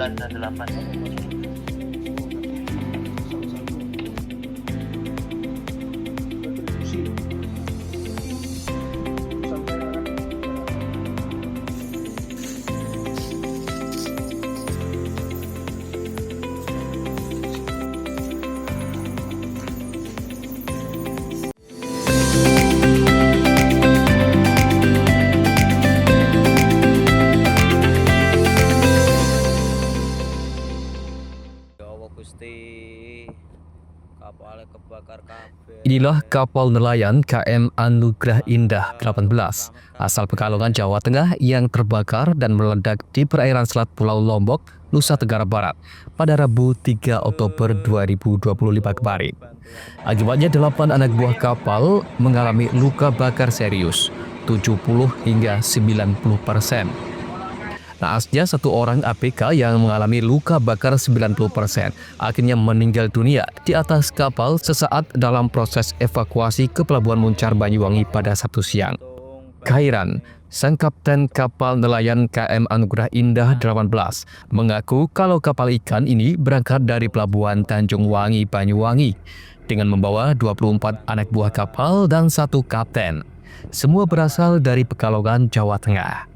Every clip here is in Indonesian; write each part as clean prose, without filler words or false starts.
9 dan 8. Inilah kapal nelayan KM Anugrah Indah 18 asal Pekalongan, Jawa Tengah yang terbakar dan meledak di perairan Selat Pulau Lombok, Nusa Tenggara Barat pada Rabu 3 Oktober 2025 kemarin. Akibatnya 8 anak buah kapal mengalami luka bakar serius, 70 hingga 90%. Naasnya 1 orang ABK yang mengalami luka bakar 90% akhirnya meninggal dunia di atas kapal sesaat dalam proses evakuasi ke Pelabuhan Muncar Banyuwangi pada Sabtu siang. Khairan, sang kapten kapal nelayan KM Anugrah Indah 18, mengaku kalau kapal ikan ini berangkat dari Pelabuhan Tanjung Wangi Banyuwangi dengan membawa 24 anak buah kapal dan 1 kapten. Semua berasal dari Pekalongan, Jawa Tengah.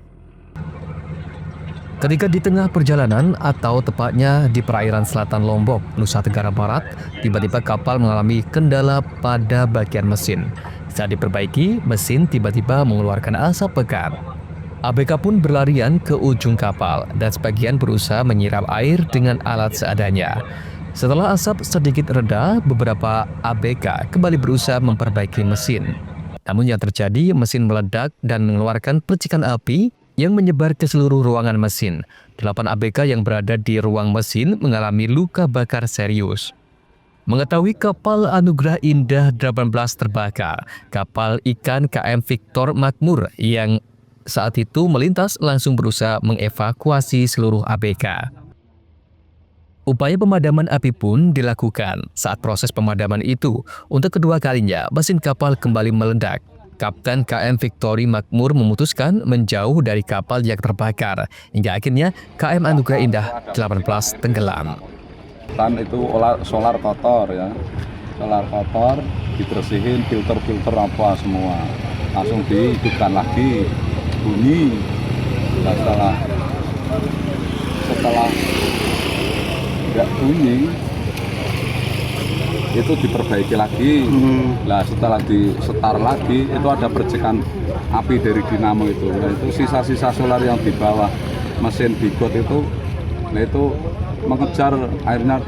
Ketika di tengah perjalanan atau tepatnya di perairan selatan Lombok, Nusa Tenggara Barat, tiba-tiba kapal mengalami kendala pada bagian mesin. Saat diperbaiki, mesin tiba-tiba mengeluarkan asap pekat. ABK pun berlarian ke ujung kapal dan sebagian berusaha menyiram air dengan alat seadanya. Setelah asap sedikit reda, beberapa ABK kembali berusaha memperbaiki mesin. Namun yang terjadi, mesin meledak dan mengeluarkan percikan api yang menyebar ke seluruh ruangan mesin. 8 ABK yang berada di ruang mesin mengalami luka bakar serius. Mengetahui kapal Anugrah Indah 18 terbakar, kapal ikan KM Victor Makmur yang saat itu melintas langsung berusaha mengevakuasi seluruh ABK. Upaya pemadaman api pun dilakukan. Saat proses pemadaman itu, untuk kedua kalinya mesin kapal kembali meledak. Kapten KM Victory Makmur memutuskan menjauh dari kapal yang terbakar hingga akhirnya KM Anugrah Indah 18 tenggelam. Kan itu solar kotor ya, solar kotor dibersihin, filter apa semua, langsung dihidupkan lagi, bunyi. Setelah nggak bunyi itu diperbaiki lagi. Nah setelah disetar lagi itu ada percikan api dari dinamo itu. Nah itu sisa-sisa solar yang di bawah mesin bigot itu, nah itu mengejar airnya,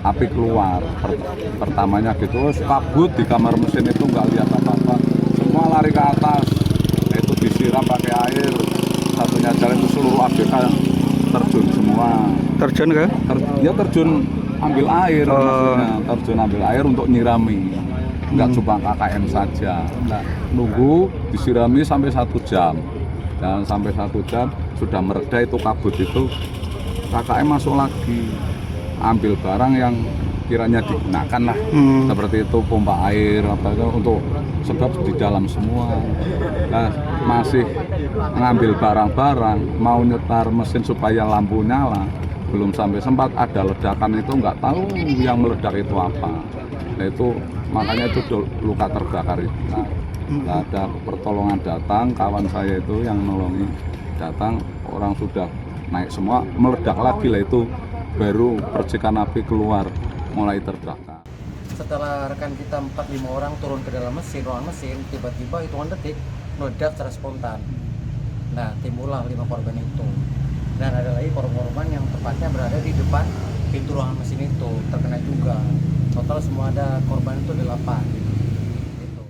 api keluar. Pertamanya gitu, kabut di kamar mesin itu nggak lihat apa-apa, semua lari ke atas. Nah itu disiram pakai air, satunya jalan itu seluruh ABK terjun semua. Terjun ke? Ya terjun ambil air, maksudnya terjun ambil air untuk nyirami, nggak cuma KKM saja. Nah, nunggu disirami sampai 1 jam, dan sampai 1 jam sudah mereda itu kabut itu, KKM masuk lagi ambil barang yang kiranya digunakan lah, seperti itu pompa air apa itu, untuk sebab di dalam semua. Nah, masih ngambil barang-barang, mau nyetar mesin supaya lampu nyala, belum sampai sempat ada ledakan itu, nggak tahu yang meledak itu apa. Nah itu makanya itu luka terbakar itu. Nah, ada pertolongan datang, kawan saya itu yang nolongi datang, orang sudah naik semua, meledak lagi lah itu, baru percikan api keluar, mulai terbakar. Setelah rekan kita 4-5 orang turun ke dalam mesin, ruangan mesin, tiba-tiba hitungan detik meledak secara spontan. Nah timbullah 5 korban itu. Dan ada lagi korban-korban yang tepatnya berada di depan pintu ruangan mesin itu terkena juga. Total semua ada korban itu 8. Gitu.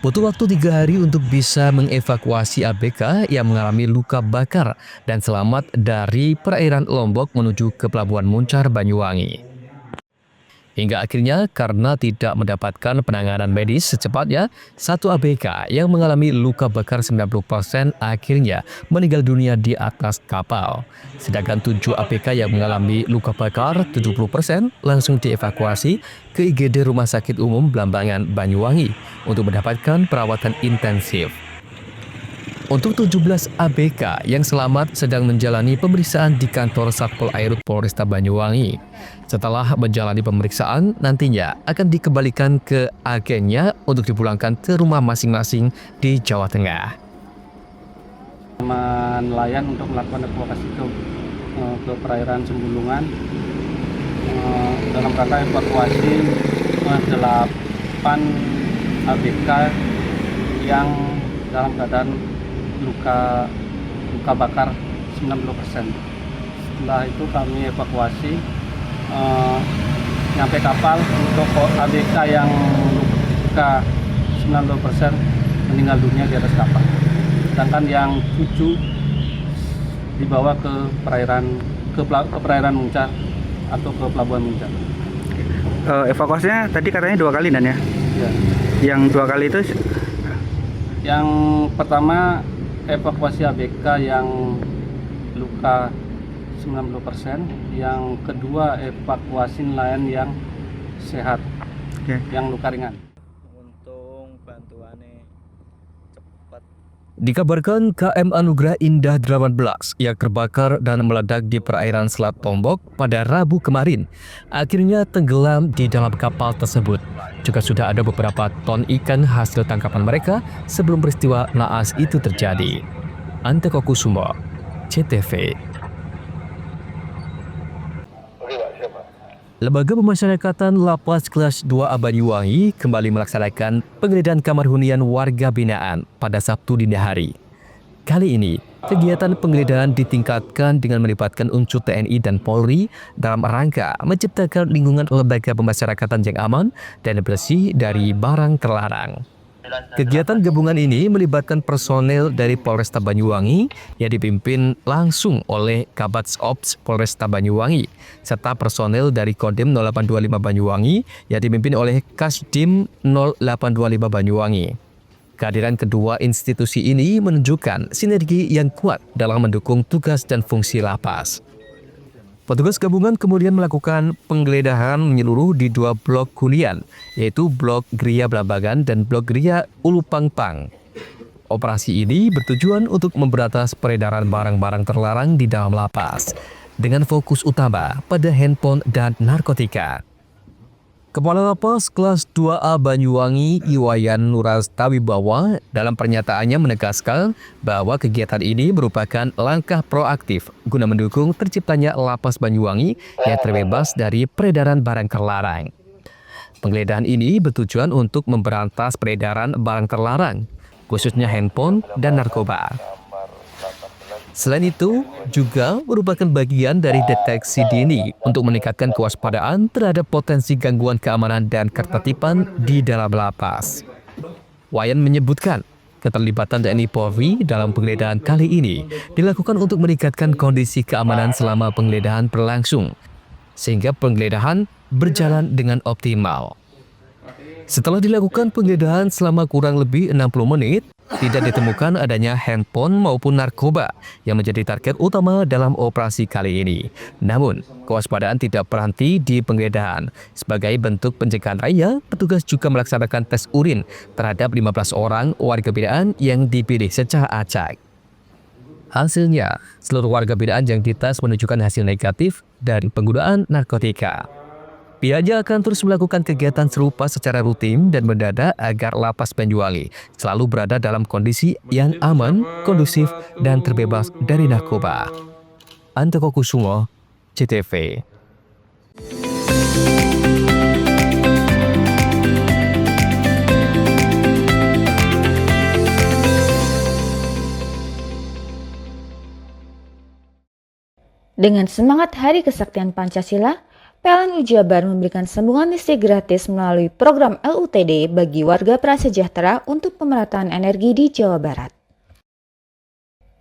Butuh waktu 3 hari untuk bisa mengevakuasi ABK yang mengalami luka bakar dan selamat dari perairan Lombok menuju ke Pelabuhan Muncar Banyuwangi. Hingga akhirnya karena tidak mendapatkan penanganan medis secepatnya, 1 ABK yang mengalami luka bakar 90% akhirnya meninggal dunia di atas kapal. Sedangkan 7 ABK yang mengalami luka bakar 70% langsung dievakuasi ke IGD Rumah Sakit Umum Blambangan Banyuwangi untuk mendapatkan perawatan intensif. Untuk 17 ABK yang selamat sedang menjalani pemeriksaan di kantor Satpol Airut Polresta Banyuwangi. Setelah menjalani pemeriksaan, nantinya akan dikembalikan ke agennya untuk dipulangkan ke rumah masing-masing di Jawa Tengah. Nelayan untuk melakukan evakuasi ke perairan Sembulungan dalam rangka evakuasi 8 ABK yang dalam keadaan luka bakar 90%. Setelah itu kami evakuasi nyampe kapal. Untuk ABK yang luka 90% meninggal dunia di atas kapal. Sedangkan yang 7 dibawa ke perairan Muncak atau ke Pelabuhan Muncak. Evakuasinya tadi katanya 2 kali Dan ya? Ya. Yang 2 kali itu? Yang pertama evakuasi ABK yang luka 90%, yang kedua evakuasi nelayan yang sehat, yang luka ringan. Untung bantuannya cepat. Dikabarkan KM Anugerah Indah 18 yang terbakar dan meledak di perairan Selat Lombok pada Rabu kemarin akhirnya tenggelam di dalam kapal tersebut. Juga sudah ada beberapa ton ikan hasil tangkapan mereka sebelum peristiwa naas itu terjadi. Anteko Kusumo, CTV. Lembaga Pemasyarakatan Lapas Kelas 2A Banyuwangi kembali melaksanakan penggeledahan kamar hunian warga binaan pada Sabtu dini hari. Kali ini, kegiatan penggeledahan ditingkatkan dengan melibatkan unsur TNI dan Polri dalam rangka menciptakan lingkungan lembaga pemasyarakatan yang aman dan bersih dari barang terlarang. Kegiatan gabungan ini melibatkan personel dari Polresta Banyuwangi yang dipimpin langsung oleh Kabats Ops Polresta Banyuwangi serta personel dari Kodim 0825 Banyuwangi yang dipimpin oleh Kasdim 0825 Banyuwangi. Kehadiran kedua institusi ini menunjukkan sinergi yang kuat dalam mendukung tugas dan fungsi lapas. Petugas gabungan kemudian melakukan penggeledahan menyeluruh di 2 blok hunian, yaitu Blok Gria Blambangan dan Blok Gria Ulupangpang. Operasi ini bertujuan untuk memberantas peredaran barang-barang terlarang di dalam lapas, dengan fokus utama pada handphone dan narkotika. Kepala Lapas Kelas 2A Banyuwangi Iwayan Nurastawibawa dalam pernyataannya menegaskan bahwa kegiatan ini merupakan langkah proaktif guna mendukung terciptanya Lapas Banyuwangi yang terbebas dari peredaran barang terlarang. Penggeledahan ini bertujuan untuk memberantas peredaran barang terlarang, khususnya handphone dan narkoba. Selain itu, juga merupakan bagian dari deteksi dini untuk meningkatkan kewaspadaan terhadap potensi gangguan keamanan dan ketertiban di dalam lapas. Wayan menyebutkan, keterlibatan TNI Polri dalam penggeledahan kali ini dilakukan untuk meningkatkan kondisi keamanan selama penggeledahan berlangsung, sehingga penggeledahan berjalan dengan optimal. Setelah dilakukan penggeledahan selama kurang lebih 60 menit, tidak ditemukan adanya handphone maupun narkoba yang menjadi target utama dalam operasi kali ini. Namun, kewaspadaan tidak berhenti di penggeledahan. Sebagai bentuk pencegahan raya, petugas juga melaksanakan tes urin terhadap 15 orang warga binaan yang dipilih secara acak. Hasilnya, seluruh warga binaan yang dites menunjukkan hasil negatif dari penggunaan narkotika. Pihaknya akan terus melakukan kegiatan serupa secara rutin dan mendadak agar Lapas Banyuwangi selalu berada dalam kondisi yang aman, kondusif, dan terbebas dari narkoba. Anteko Kusumo, CTV. Dengan semangat Hari Kesaktian Pancasila, PLN Jabar memberikan sambungan listrik gratis melalui program LUTD bagi warga prasejahtera untuk pemerataan energi di Jawa Barat.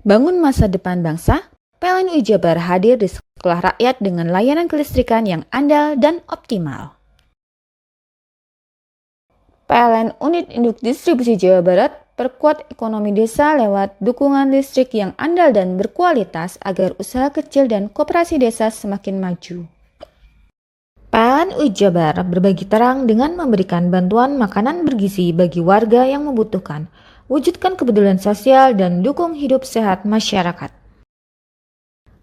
Bangun masa depan bangsa, PLN Jabar hadir di sekolah rakyat dengan layanan kelistrikan yang andal dan optimal. PLN Unit Induk Distribusi Jawa Barat perkuat ekonomi desa lewat dukungan listrik yang andal dan berkualitas agar usaha kecil dan koperasi desa semakin maju. PLN Jabar berbagi terang dengan memberikan bantuan makanan bergizi bagi warga yang membutuhkan, wujudkan kepedulian sosial dan dukung hidup sehat masyarakat.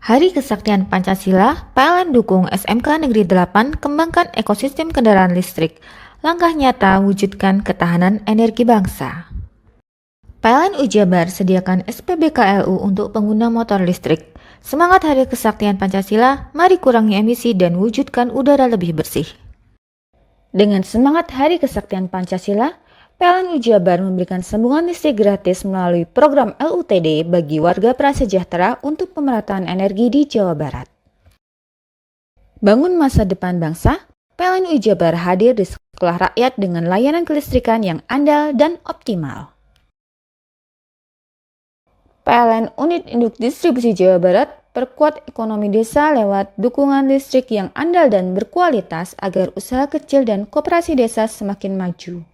Hari Kesaktian Pancasila, PLN dukung SMK Negeri 8 kembangkan ekosistem kendaraan listrik. Langkah nyata wujudkan ketahanan energi bangsa. PLN Jabar sediakan SPBKLU untuk pengguna motor listrik. Semangat Hari Kesaktian Pancasila, mari kurangi emisi dan wujudkan udara lebih bersih. Dengan semangat Hari Kesaktian Pancasila, PLN Jabar memberikan sambungan listrik gratis melalui program LUTD bagi warga prasejahtera untuk pemerataan energi di Jawa Barat. Bangun masa depan bangsa, PLN Jabar hadir di sekolah rakyat dengan layanan kelistrikan yang andal dan optimal. PLN Unit Induk Distribusi Jawa Barat perkuat ekonomi desa lewat dukungan listrik yang andal dan berkualitas agar usaha kecil dan koperasi desa semakin maju.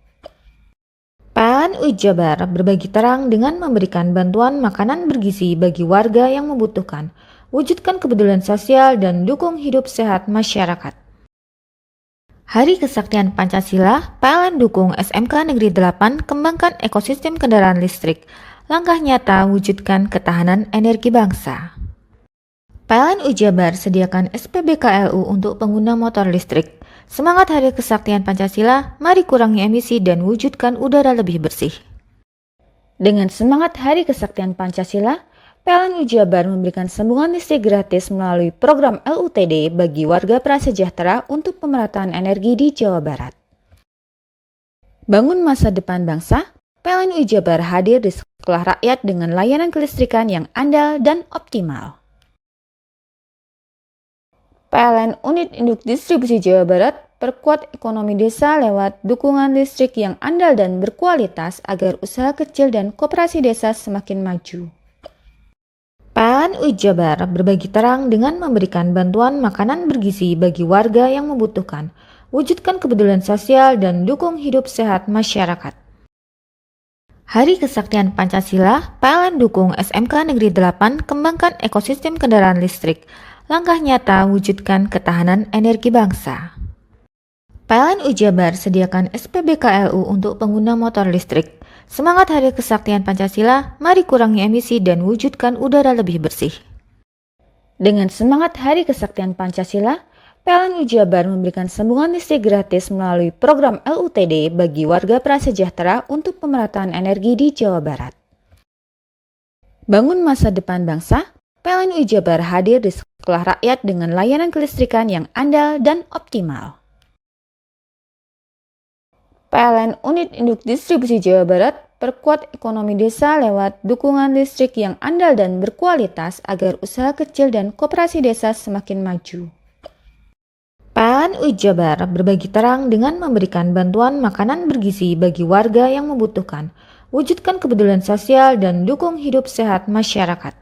PLN Jabar berbagi terang dengan memberikan bantuan makanan bergizi bagi warga yang membutuhkan, wujudkan kepedulian sosial dan dukung hidup sehat masyarakat. Hari Kesaktian Pancasila, PLN dukung SMK Negeri 8 kembangkan ekosistem kendaraan listrik. Langkah nyata wujudkan ketahanan energi bangsa. PLN Jabar sediakan SPBKLU untuk pengguna motor listrik. Semangat Hari Kesaktian Pancasila, mari kurangi emisi dan wujudkan udara lebih bersih. Dengan semangat Hari Kesaktian Pancasila, PLN Jabar memberikan sambungan listrik gratis melalui program LUTD bagi warga prasejahtera untuk pemerataan energi di Jawa Barat. Bangun masa depan bangsa, PLN Jabar hadir di sekolah rakyat dengan layanan kelistrikan yang andal dan optimal. PLN Unit Induk Distribusi Jawa Barat perkuat ekonomi desa lewat dukungan listrik yang andal dan berkualitas agar usaha kecil dan koperasi desa semakin maju. PLN Jabar berbagi terang dengan memberikan bantuan makanan bergizi bagi warga yang membutuhkan, wujudkan kepedulian sosial dan dukung hidup sehat masyarakat. Hari Kesaktian Pancasila, PLN dukung SMK Negeri 8 kembangkan ekosistem kendaraan listrik. Langkah nyata wujudkan ketahanan energi bangsa. PLN Jabar sediakan SPBKLU untuk pengguna motor listrik. Semangat Hari Kesaktian Pancasila, mari kurangi emisi dan wujudkan udara lebih bersih. Dengan semangat Hari Kesaktian Pancasila, PLN Jabar memberikan sambungan listrik gratis melalui program LUTD bagi warga prasejahtera untuk pemerataan energi di Jawa Barat. Bangun masa depan bangsa, PLN Jabar hadir di sekolah rakyat dengan layanan kelistrikan yang andal dan optimal. PLN Unit Induk Distribusi Jawa Barat perkuat ekonomi desa lewat dukungan listrik yang andal dan berkualitas agar usaha kecil dan koperasi desa semakin maju. PLN Jabar berbagi terang dengan memberikan bantuan makanan bergizi bagi warga yang membutuhkan, wujudkan kepedulian sosial dan dukung hidup sehat masyarakat.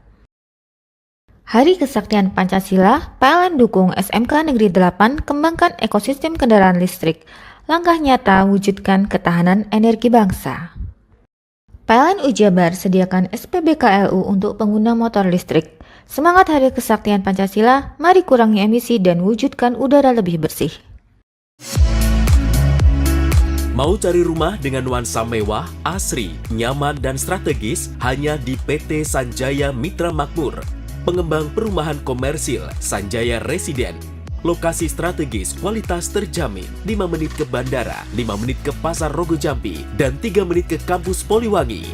Hari Kesaktian Pancasila, PLN dukung SMK Negeri 8 kembangkan ekosistem kendaraan listrik. Langkah nyata wujudkan ketahanan energi bangsa. PLN Jabar sediakan SPBKLU untuk pengguna motor listrik. Semangat Hari Kesaktian Pancasila, mari kurangi emisi dan wujudkan udara lebih bersih. Mau cari rumah dengan nuansa mewah, asri, nyaman, dan strategis hanya di PT Sanjaya Mitra Makmur. Pengembang perumahan komersil Sanjaya Residen. Lokasi strategis, kualitas terjamin. 5 menit ke bandara, 5 menit ke Pasar Rogo Jambi, dan 3 menit ke kampus Poliwangi.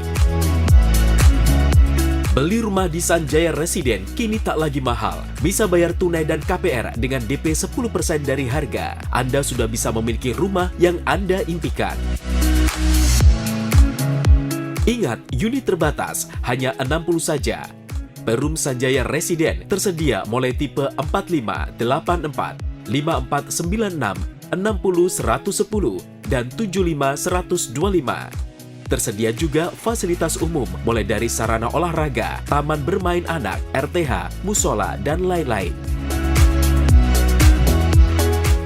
Beli rumah di Sanjaya Residen kini tak lagi mahal. Bisa bayar tunai dan KPR dengan DP 10% dari harga. Anda sudah bisa memiliki rumah yang Anda impikan. Ingat, unit terbatas, hanya 60 saja. Perum Sanjaya Residen tersedia mulai tipe 45, 84, 5496, 60 110, dan 75 125. Tersedia juga fasilitas umum mulai dari sarana olahraga, taman bermain anak, RTH, musola, dan lain-lain.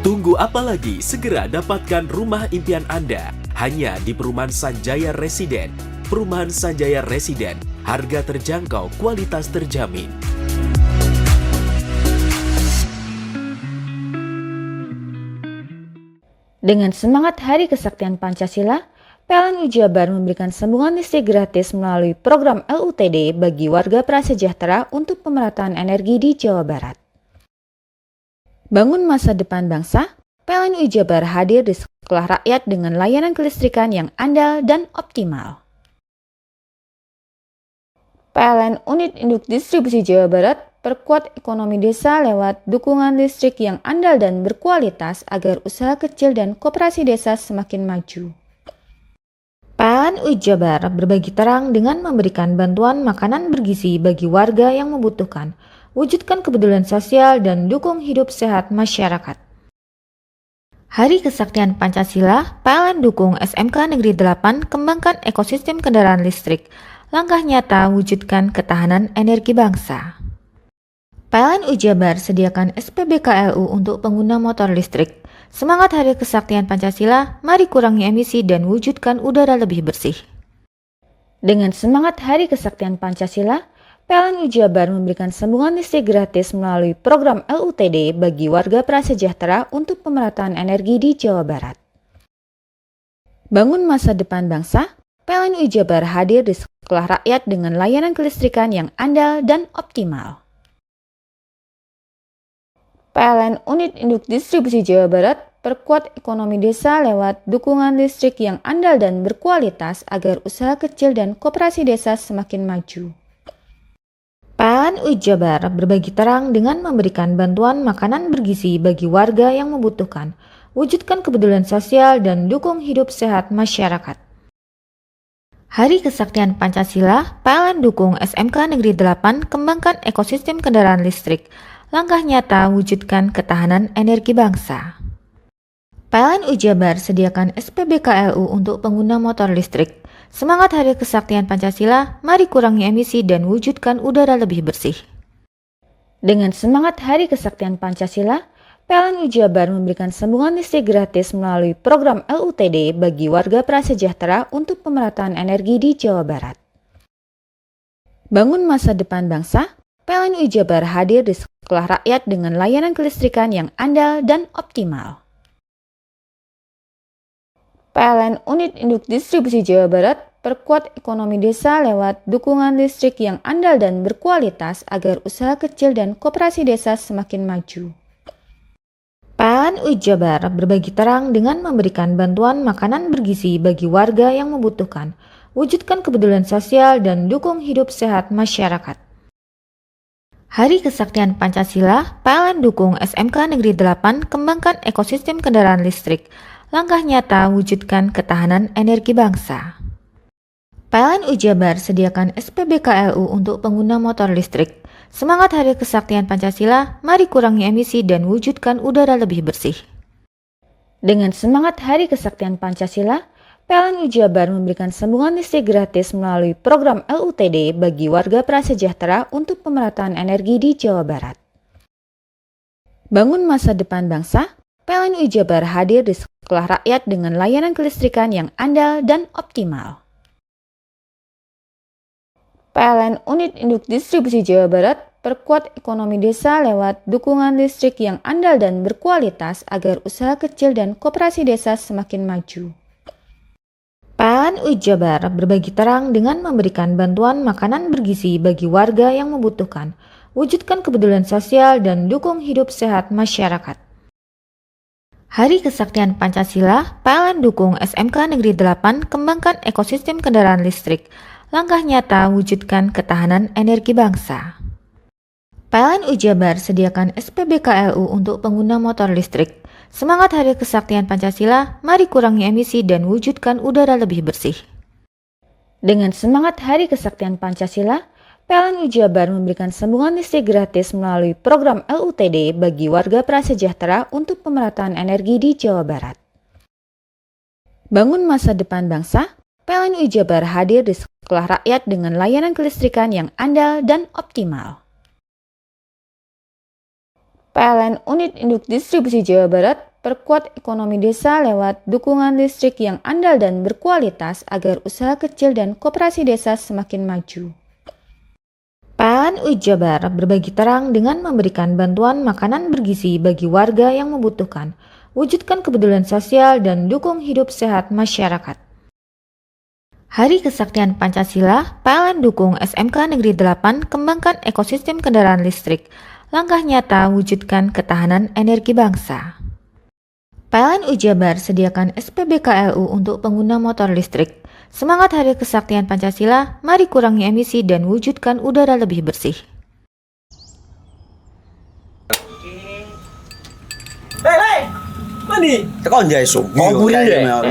Tunggu apa lagi? Segera dapatkan rumah impian Anda hanya di Perumahan Sanjaya Residen. Perumahan Sanjaya Residen, harga terjangkau, kualitas terjamin. Dengan semangat Hari Kesaktian Pancasila, PLN Jabar memberikan sambungan listrik gratis melalui program LUTD bagi warga prasejahtera untuk pemerataan energi di Jawa Barat. Bangun masa depan bangsa, PLN Jabar hadir di sekolah rakyat dengan layanan kelistrikan yang andal dan optimal. PLN Unit Induk Distribusi Jawa Barat perkuat ekonomi desa lewat dukungan listrik yang andal dan berkualitas agar usaha kecil dan koperasi desa semakin maju. PLN Jabar berbagi terang dengan memberikan bantuan makanan bergizi bagi warga yang membutuhkan, wujudkan kepedulian sosial dan dukung hidup sehat masyarakat. Hari Kesaktian Pancasila, PLN dukung SMK Negeri 8 kembangkan ekosistem kendaraan listrik, langkah nyata wujudkan ketahanan energi bangsa. PLN Jabar sediakan SPBKLU untuk pengguna motor listrik. Semangat Hari Kesaktian Pancasila, mari kurangi emisi dan wujudkan udara lebih bersih. Dengan semangat Hari Kesaktian Pancasila, PLN Jabar memberikan sambungan listrik gratis melalui program LUTD bagi warga prasejahtera untuk pemerataan energi di Jawa Barat. Bangun masa depan bangsa, PLN Jabar hadir di sekolah rakyat dengan layanan kelistrikan yang andal dan optimal. PLN Unit Induk Distribusi Jawa Barat perkuat ekonomi desa lewat dukungan listrik yang andal dan berkualitas agar usaha kecil dan koperasi desa semakin maju. PLN Jabar berbagi terang dengan memberikan bantuan makanan bergizi bagi warga yang membutuhkan, wujudkan kepedulian sosial dan dukung hidup sehat masyarakat. Hari Kesaktian Pancasila, PLN dukung SMK Negeri 8 kembangkan ekosistem kendaraan listrik, langkah nyata wujudkan ketahanan energi bangsa. PLN Jabar sediakan SPBKLU untuk pengguna motor listrik. Semangat Hari Kesaktian Pancasila, mari kurangi emisi dan wujudkan udara lebih bersih. Dengan semangat Hari Kesaktian Pancasila, PLN Jabar memberikan sambungan listrik gratis melalui program LUTD bagi warga prasejahtera untuk pemerataan energi di Jawa Barat. Bangun masa depan bangsa, PLN Jabar hadir di sekolah rakyat dengan layanan kelistrikan yang andal dan optimal. PLN Unit Induk Distribusi Jawa Barat perkuat ekonomi desa lewat dukungan listrik yang andal dan berkualitas agar usaha kecil dan koperasi desa semakin maju. PLN Jabar berbagi terang dengan memberikan bantuan makanan bergizi bagi warga yang membutuhkan, wujudkan kepedulian sosial dan dukung hidup sehat masyarakat. Hari Kesaktian Pancasila, PLN dukung SMK Negeri 8 kembangkan ekosistem kendaraan listrik, langkah nyata wujudkan ketahanan energi bangsa. PLN Jabar sediakan SPBKLU untuk pengguna motor listrik. Semangat Hari Kesaktian Pancasila, mari kurangi emisi dan wujudkan udara lebih bersih. Dengan semangat Hari Kesaktian Pancasila, PLN Jabar memberikan sambungan listrik gratis melalui program LUTD bagi warga prasejahtera untuk pemerataan energi di Jawa Barat. Bangun masa depan bangsa, PLN Jabar hadir di sekolah rakyat dengan layanan kelistrikan yang andal dan optimal. PLN Unit Induk Distribusi Jawa Barat perkuat ekonomi desa lewat dukungan listrik yang andal dan berkualitas agar usaha kecil dan koperasi desa semakin maju. PLN Jabar berbagi terang dengan memberikan bantuan makanan bergizi bagi warga yang membutuhkan, wujudkan kepedulian sosial dan dukung hidup sehat masyarakat. Hari Kesaktian Pancasila, PLN dukung SMK Negeri 8 kembangkan ekosistem kendaraan listrik, langkah nyata wujudkan ketahanan energi bangsa. PLN Jabar sediakan SPBKLU untuk pengguna motor listrik. Semangat Hari Kesaktian Pancasila, mari kurangi emisi dan wujudkan udara lebih bersih. Dengan semangat Hari Kesaktian Pancasila, PLN Jabar memberikan sambungan listrik gratis melalui program LUTD bagi warga prasejahtera untuk pemerataan energi di Jawa Barat. Bangun masa depan bangsa, PLN Jabar hadir di sekolah rakyat dengan layanan kelistrikan yang andal dan optimal. PLN Unit Induk Distribusi Jawa Barat perkuat ekonomi desa lewat dukungan listrik yang andal dan berkualitas agar usaha kecil dan koperasi desa semakin maju. PLN Jabar berbagi terang dengan memberikan bantuan makanan bergizi bagi warga yang membutuhkan, wujudkan kepedulian sosial dan dukung hidup sehat masyarakat. Hari Kesaktian Pancasila, PLN dukung SMK Negeri 8 kembangkan ekosistem kendaraan listrik. Langkah nyata wujudkan ketahanan energi bangsa. PLN Ujabar sediakan SPBKLU untuk pengguna motor listrik. Semangat Hari Kesaktian Pancasila, mari kurangi emisi dan wujudkan udara lebih bersih. Mandi. Tekan jaya sugi. Koburi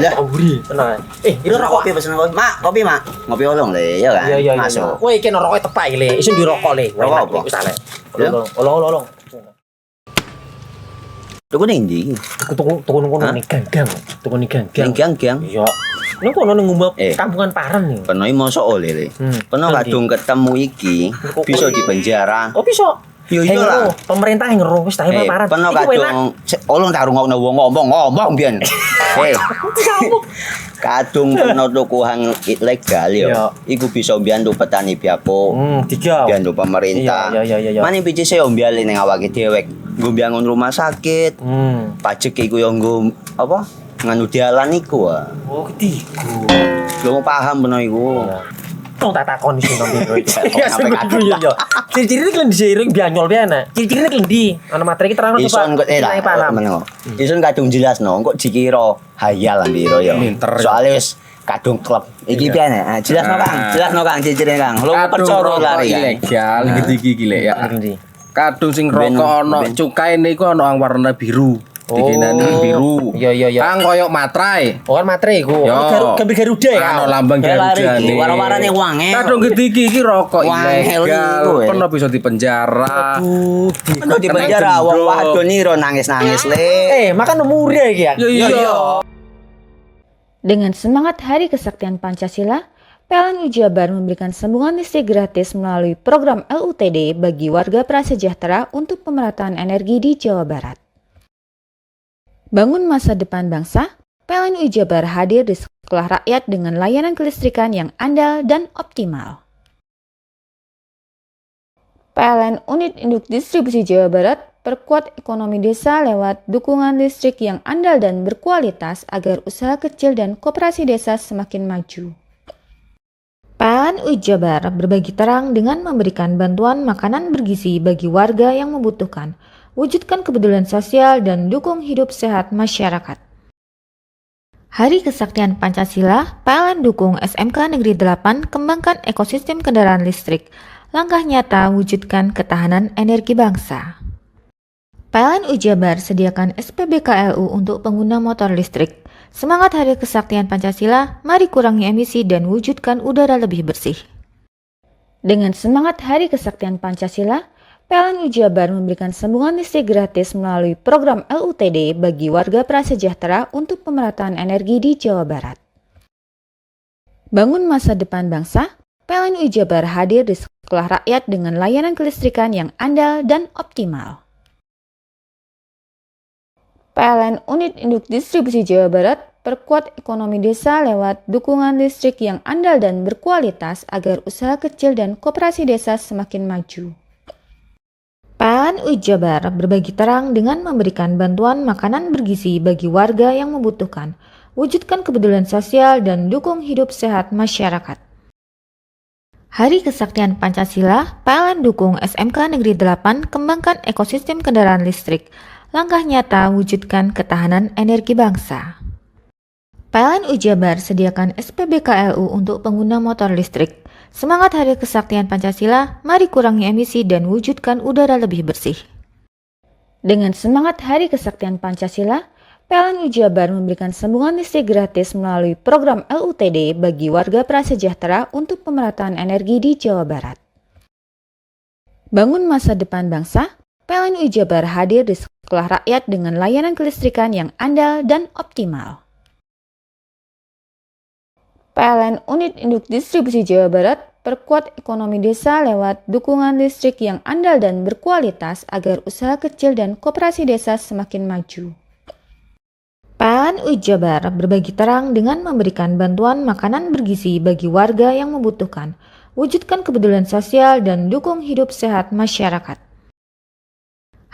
ya. Koburi. Tenang. Ini rokok kopi pesen kopi. Mak, kopi, Mak. Ngopi olong le, ya kan? Iya. Masuk. Woi, iki rokoknya tepak iki le. Isin dirokok le. Rokok apa? Wis ale. Ya? Olong. Tuku ning ndi? Tuku ngono ning gang. Tuku ning gang. Ning gang. Iya. Ning kono ning ngumbar Eh. kampungan Paren nih. Peno mosok oleh le. Peno Nanti. kadung ketemu iki bisa dipenjara. Oh bisa. Yo iya lah. Pemerintah yang ngeru wis tahe Paren. Peno Iki enak. kadung olong tak rungokno wong ngomong biyen. Kadung peno tuku hang ilegal Iya. yo. Iku bisa mbiyantu petani biako. Tiga. Mbiyantu pemerintah. Iya. Mane picise yo mbiale ning awake dhewe. Nggo mbangun rumah sakit. Pajak iku yo nggo apa? Nganu dalan iku ah. Oh, ketiga. Lu paham peno iku. Tong tak takon sing nang biro iki. Iya, Sampe kadung yo. Ciri-cirine klendi seiring bianyol piye ana. Ciri-cirine klendi. Ana materi ki terangno Ison kok Nilai paham. meneng. Ison kadung jelasno kok dikira hayal ambiro ya. Soale wis kadung klub. Iki piye nek? Jelasno Kang, ciri-cirine Kang. Lu percaya lari kan. ilegal iki lek ya. Klendi. Kadung sing rokok ana cukae niku ana warna biru. Dikenani biru. Iya. Kang koyo matrai. Oh kan materi iku. Yo. Gambar Garuda ya. Ana lambang Garuda. Warna-warnane wange. Kadung gede iki rokok Wangel ilegal. iku, eh. Pernah bisa dipenjara. Penuh di penjara wong wadon niro nangis-nangis le. Makan umure iki ya. Iya. Dengan semangat Hari Kesaktian Pancasila, PLN Ujabar memberikan sambungan listrik gratis melalui program LUTD bagi warga prasejahtera untuk pemerataan energi di Jawa Barat. Bangun masa depan bangsa, PLN Ujabar hadir di sekolah rakyat dengan layanan kelistrikan yang andal dan optimal. PLN Unit Induk Distribusi Jawa Barat perkuat ekonomi desa lewat dukungan listrik yang andal dan berkualitas agar usaha kecil dan koperasi desa semakin maju. PLN Ujabar berbagi terang dengan memberikan bantuan makanan bergizi bagi warga yang membutuhkan, wujudkan kepedulian sosial dan dukung hidup sehat masyarakat. Hari Kesaktian Pancasila, PLN dukung SMK Negeri 8 kembangkan ekosistem kendaraan listrik. Langkah nyata wujudkan ketahanan energi bangsa. PLN Ujabar sediakan SPBKLU untuk pengguna motor listrik. Semangat Hari Kesaktian Pancasila, mari kurangi emisi dan wujudkan udara lebih bersih. Dengan semangat Hari Kesaktian Pancasila, PLN Ujabar memberikan sambungan listrik gratis melalui program LUTD bagi warga prasejahtera untuk pemerataan energi di Jawa Barat. Bangun masa depan bangsa, PLN Ujabar hadir di sekolah rakyat dengan layanan kelistrikan yang andal dan optimal. PLN Unit Induk Distribusi Jawa Barat perkuat ekonomi desa lewat dukungan listrik yang andal dan berkualitas agar usaha kecil dan koperasi desa semakin maju. PLN Ujabar berbagi terang dengan memberikan bantuan makanan bergizi bagi warga yang membutuhkan, wujudkan kepedulian sosial dan dukung hidup sehat masyarakat. Hari Kesaktian Pancasila, PLN dukung SMK Negeri 8 kembangkan ekosistem kendaraan listrik. Langkah nyata wujudkan ketahanan energi bangsa. PLN Ujabar sediakan SPBKLU untuk pengguna motor listrik. Semangat Hari Kesaktian Pancasila, mari kurangi emisi dan wujudkan udara lebih bersih. Dengan semangat Hari Kesaktian Pancasila, PLN Ujabar memberikan sambungan listrik gratis melalui program LUTD bagi warga prasejahtera untuk pemerataan energi di Jawa Barat. Bangun masa depan bangsa, PLN Ujabar hadir di sekolah rakyat dengan layanan kelistrikan yang andal dan optimal. PLN Unit Induk Distribusi Jawa Barat perkuat ekonomi desa lewat dukungan listrik yang andal dan berkualitas agar usaha kecil dan koperasi desa semakin maju. PLN Ujabar berbagi terang dengan memberikan bantuan makanan bergizi bagi warga yang membutuhkan, wujudkan kepedulian sosial dan dukung hidup sehat masyarakat.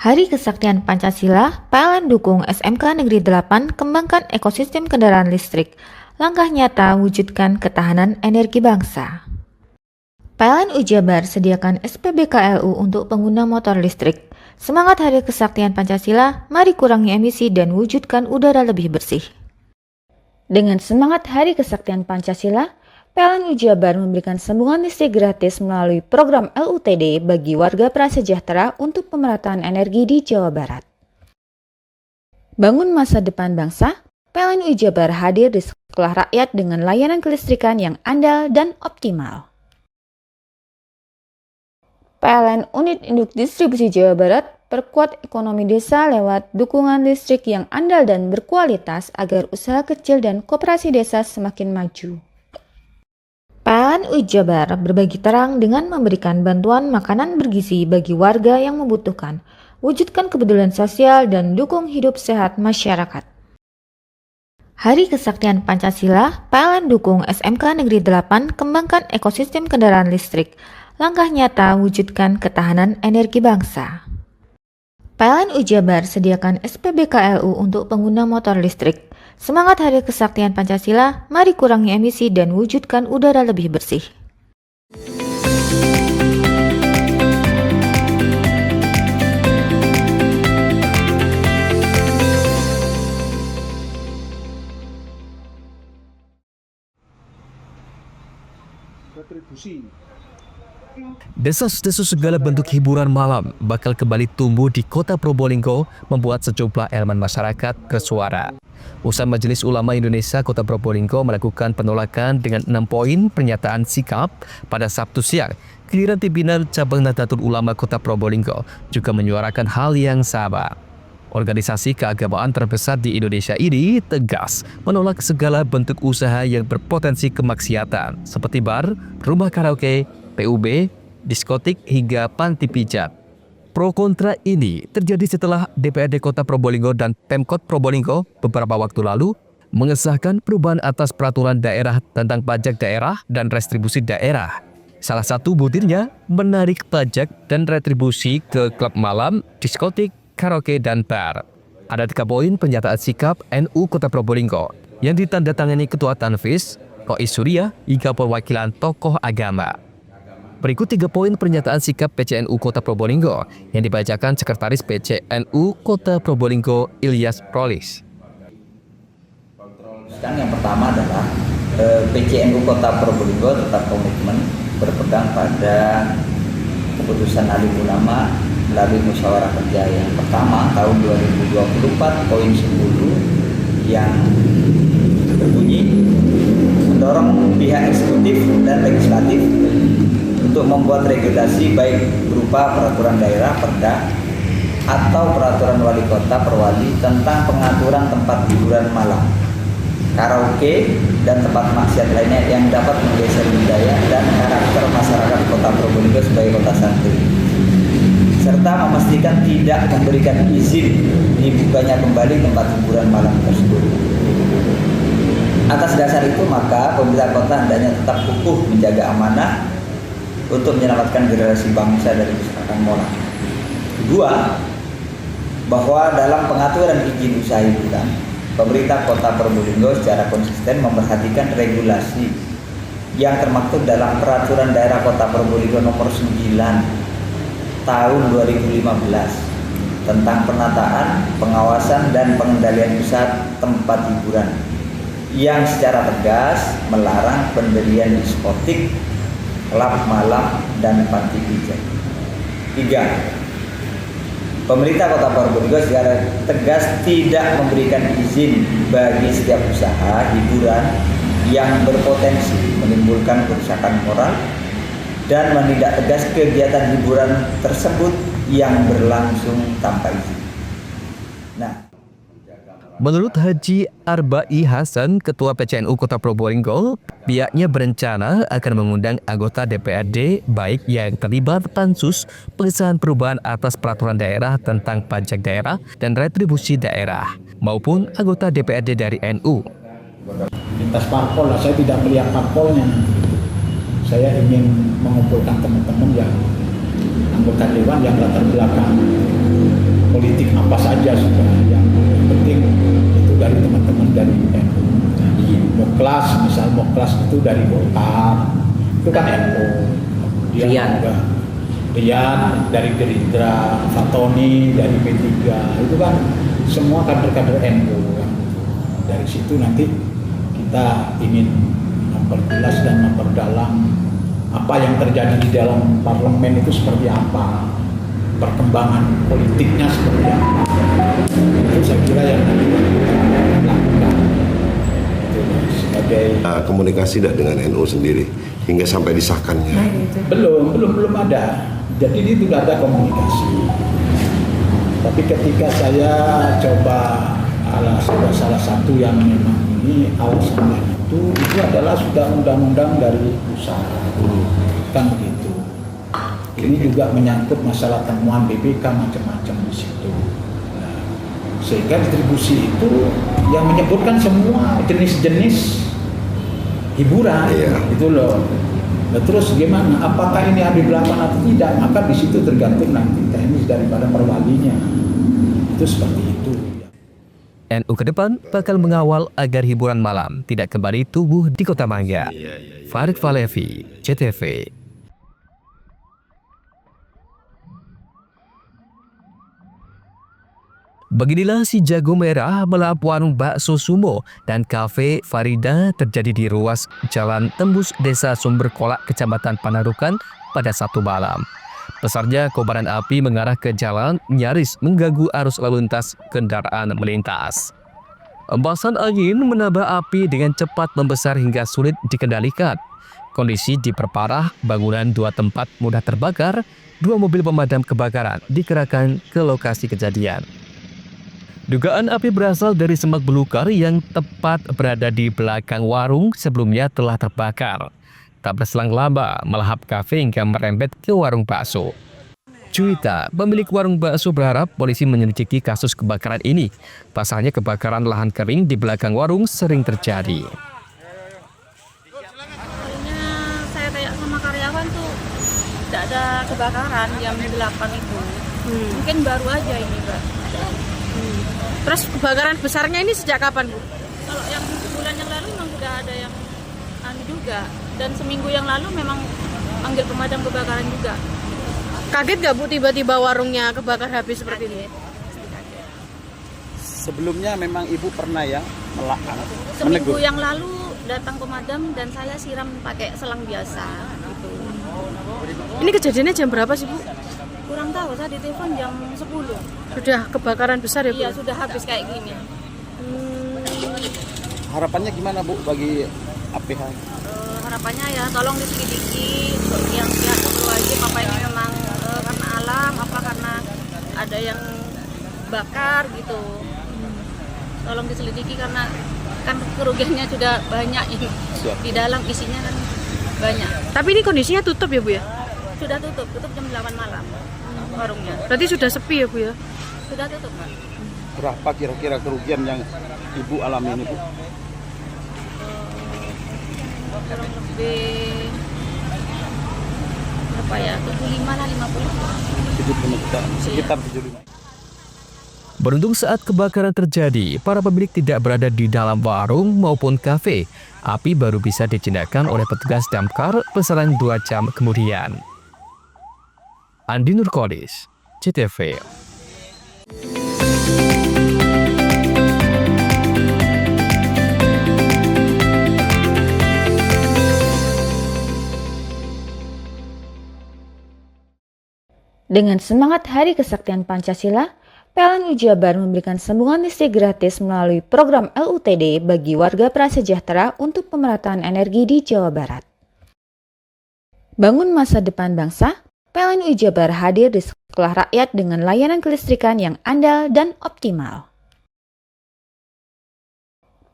Hari Kesaktian Pancasila, PLN dukung SMK Negeri 8 kembangkan ekosistem kendaraan listrik. langkah nyata wujudkan ketahanan energi bangsa. PLN Jabar sediakan SPBKLU untuk pengguna motor listrik. Semangat Hari Kesaktian Pancasila, mari kurangi emisi dan wujudkan udara lebih bersih. Dengan semangat Hari Kesaktian Pancasila, PLN Jabar memberikan sambungan listrik gratis melalui program LUTD bagi warga prasejahtera untuk pemerataan energi di Jawa Barat. Bangun masa depan bangsa, PLN Jabar hadir di sekolah rakyat dengan layanan kelistrikan yang andal dan optimal. PLN Unit Induk Distribusi Jawa Barat perkuat ekonomi desa lewat dukungan listrik yang andal dan berkualitas agar usaha kecil dan koperasi desa semakin maju. PLN Jabar berbagi terang dengan memberikan bantuan makanan bergizi bagi warga yang membutuhkan, wujudkan kepedulian sosial dan dukung hidup sehat masyarakat. Hari Kesaktian Pancasila, PLN dukung SMK Negeri 8 kembangkan ekosistem kendaraan listrik, langkah nyata wujudkan ketahanan energi bangsa. PLN Jabar sediakan SPBKLU untuk pengguna motor listrik. Semangat Hari Kesaktian Pancasila, mari kurangi emisi dan wujudkan udara lebih bersih. Desas-desus segala bentuk hiburan malam bakal kembali tumbuh di Kota Probolinggo, membuat sejumlah elemen masyarakat bersuara. Usai Majelis Ulama Indonesia Kota Probolinggo melakukan penolakan dengan 6 poin pernyataan sikap pada Sabtu siang, giliran pimpinan Cabang Nahdlatul Ulama Kota Probolinggo juga menyuarakan hal yang sama. Organisasi keagamaan terbesar di Indonesia ini tegas menolak segala bentuk usaha yang berpotensi kemaksiatan seperti bar, rumah karaoke, PUB, diskotik hingga panti pijat. Pro kontra ini terjadi setelah DPRD Kota Probolinggo dan Pemkot Probolinggo beberapa waktu lalu mengesahkan perubahan atas peraturan daerah tentang pajak daerah dan retribusi daerah. Salah satu butirnya menarik pajak dan retribusi ke klub malam, diskotik, karaoke, dan bar. Ada 3 poin pernyataan sikap NU Kota Probolinggo yang ditandatangani Ketua Tanfis, Rois Surya, hingga perwakilan tokoh agama. Berikut 3 poin pernyataan sikap PCNU Kota Probolinggo yang dibacakan Sekretaris PCNU Kota Probolinggo Ilyas Prolis. Yang pertama adalah PCNU Kota Probolinggo tetap komitmen berpegang pada keputusan Alim Ulama melalui musyawarah kerja yang pertama tahun 2024 poin 10 yang berbunyi mendorong pihak eksekutif dan legislatif untuk membuat regulasi baik berupa peraturan daerah Perda atau peraturan wali kota perwali tentang pengaturan tempat hiburan malam, karaoke, dan tempat maksiat lainnya yang dapat menggeser budaya dan karakter masyarakat Kota Probolinggo sebagai kota santri, serta memastikan tidak memberikan izin dibukanya kembali tempat hiburan malam tersebut. Atas dasar itu maka pemerintah kota hendaknya tetap kukuh menjaga amanah untuk menyelamatkan generasi bangsa dari kerusakan moral. Kedua, bahwa dalam pengaturan izin usaha hiburan, pemerintah Kota Probolinggo secara konsisten memperhatikan regulasi yang termaktub dalam Peraturan Daerah Kota Probolinggo Nomor 9 Tahun 2015 tentang penataan, pengawasan, dan pengendalian usaha tempat hiburan yang secara tegas melarang pendirian diskotik, klub malam, dan panti pijat. 3. Pemerintah Kota Probolinggo secara tegas tidak memberikan izin bagi setiap usaha hiburan yang berpotensi menimbulkan kerusakan moral dan menindak tegas kegiatan hiburan tersebut yang berlangsung tanpa izin. Menurut Haji Arba'i Hasan, Ketua PCNU Kota Probolinggo, pihaknya berencana akan mengundang anggota DPRD baik yang terlibat pansus pengesahan perubahan atas peraturan daerah tentang pajak daerah dan retribusi daerah, maupun anggota DPRD dari NU. Lintas parpol lah, saya tidak melihat parpolnya. Saya ingin mengumpulkan teman-teman yang anggota dewan yang latar belakang politik apa saja sudah, yang penting itu dari teman-teman dari NU. Muklas, misal Muklas itu dari Golkar, itu kan NU. Rian. Juga Rian dari Gerindra, Fatoni dari P3, itu kan semua kader-kader NU. Dari situ nanti kita ingin memperjelas dan memperdalam apa yang terjadi di dalam parlemen itu seperti apa, perkembangan politiknya seperti apa. Itu saya kira yang nanti kita lakukan sebagai komunikasi tidak dengan NU sendiri hingga sampai disahkannya. Belum ada. Jadi ini tidak ada komunikasi. Tapi ketika saya coba salah satu yang memang ini alasannya itu adalah sudah undang-undang dari pusat, kan begitu. Ini juga menyangkut masalah temuan BPK macam-macam di situ. Nah, sehingga distribusi itu yang menyebutkan semua jenis-jenis hiburan, itu loh. Nah, terus gimana? Apakah ini ada belakang atau tidak? Maka di situ tergantung nanti teknis daripada perwalinya. Itu seperti itu. NU ke depan bakal mengawal agar hiburan malam tidak kembali tumbuh di Kota Mangga. Farid Falevi, CTV. Beginilah si jago merah melap warung bakso Sumo dan kafe Farida terjadi di ruas Jalan Tembus Desa Sumber Kolak, Kecamatan Panarukan pada Sabtu malam. Besarnya kobaran api mengarah ke jalan nyaris mengganggu arus lalu lintas kendaraan melintas. Embasan angin menambah api dengan cepat membesar hingga sulit dikendalikan. Kondisi diperparah, bangunan 2 tempat mudah terbakar, 2 mobil pemadam kebakaran dikerahkan ke lokasi kejadian. Dugaan api berasal dari semak belukar yang tepat berada di belakang warung sebelumnya telah terbakar. Tak berselang lama, melahap kafe hingga merembet ke warung bakso. Cuita, pemilik warung bakso berharap polisi menyelidiki kasus kebakaran ini. Pasalnya kebakaran lahan kering di belakang warung sering terjadi. Saya tanya sama karyawan tuh tidak ada kebakaran jam 8 itu. Mungkin baru aja ini, Mbak. Terus kebakaran besarnya ini sejak kapan, Bu? Kalau yang sebulan yang lalu memang sudah ada yang juga, dan seminggu yang lalu memang panggil pemadam kebakaran juga. Kaget nggak, Bu, tiba-tiba warungnya kebakar habis seperti ini? Sebelumnya memang Ibu pernah ya Seminggu yang lalu datang pemadam dan saya siram pakai selang biasa gitu. Ini kejadiannya jam berapa sih, Bu? Kurang tahu, saya ditelepon jam 10. Sudah kebakaran besar ya, Bu? Iya, sudah habis kayak gini. Harapannya gimana, Bu, bagi APH? Harapannya ya tolong diselidiki yang pihak berwajib, apa ini memang karena alam, apa karena ada yang bakar gitu. Tolong diselidiki karena kan kerugiannya sudah banyak ini. Di dalam isinya kan banyak. Tapi ini kondisinya tutup ya, Bu ya? Sudah tutup jam 8 malam warungnya. Berarti sudah sepi ya, Bu ya? Sudah tutup, Pak. Berapa kira-kira kerugian yang Ibu alami ini, Bu? Kurang lebih berapa ya? 75 lah, 50. 75 juta, sekitar 75. Beruntung saat kebakaran terjadi, para pemilik tidak berada di dalam warung maupun kafe. Api baru bisa dijinakkan oleh petugas damkar besaran 2 jam kemudian. Andi Nurkolis, CTV. Dengan semangat Hari Kesaktian Pancasila, PLN Jabar memberikan sambungan listrik gratis melalui program LUTD bagi warga prasejahtera untuk pemerataan energi di Jawa Barat. Bangun masa depan bangsa, PLN Jabar hadir di sekolah rakyat dengan layanan kelistrikan yang andal dan optimal.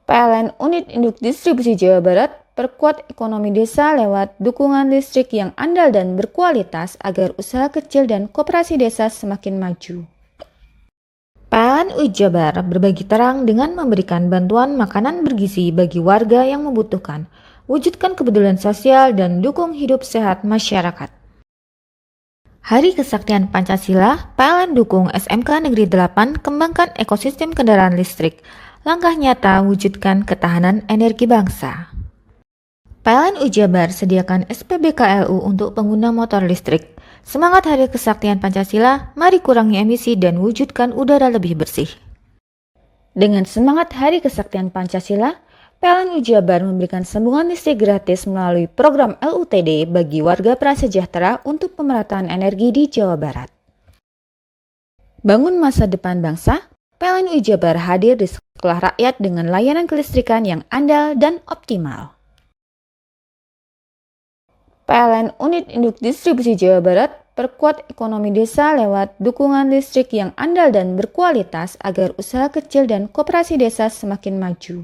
PLN Unit Induk Distribusi Jawa Barat perkuat ekonomi desa lewat dukungan listrik yang andal dan berkualitas agar usaha kecil dan koperasi desa semakin maju. PLN Jabar berbagi terang dengan memberikan bantuan makanan bergizi bagi warga yang membutuhkan, wujudkan kepedulian sosial dan dukung hidup sehat masyarakat. Hari Kesaktian Pancasila, PLN dukung SMK Negeri 8 kembangkan ekosistem kendaraan listrik. langkah nyata wujudkan ketahanan energi bangsa. PLN Jabar sediakan SPBKLU untuk pengguna motor listrik. Semangat Hari Kesaktian Pancasila, mari kurangi emisi dan wujudkan udara lebih bersih. Dengan semangat Hari Kesaktian Pancasila, PLN Jabar memberikan sambungan listrik gratis melalui program LUTD bagi warga prasejahtera untuk pemerataan energi di Jawa Barat. Bangun masa depan bangsa, PLN Jabar hadir di sekolah rakyat dengan layanan kelistrikan yang andal dan optimal. PLN Unit Induk Distribusi Jawa Barat perkuat ekonomi desa lewat dukungan listrik yang andal dan berkualitas agar usaha kecil dan koperasi desa semakin maju.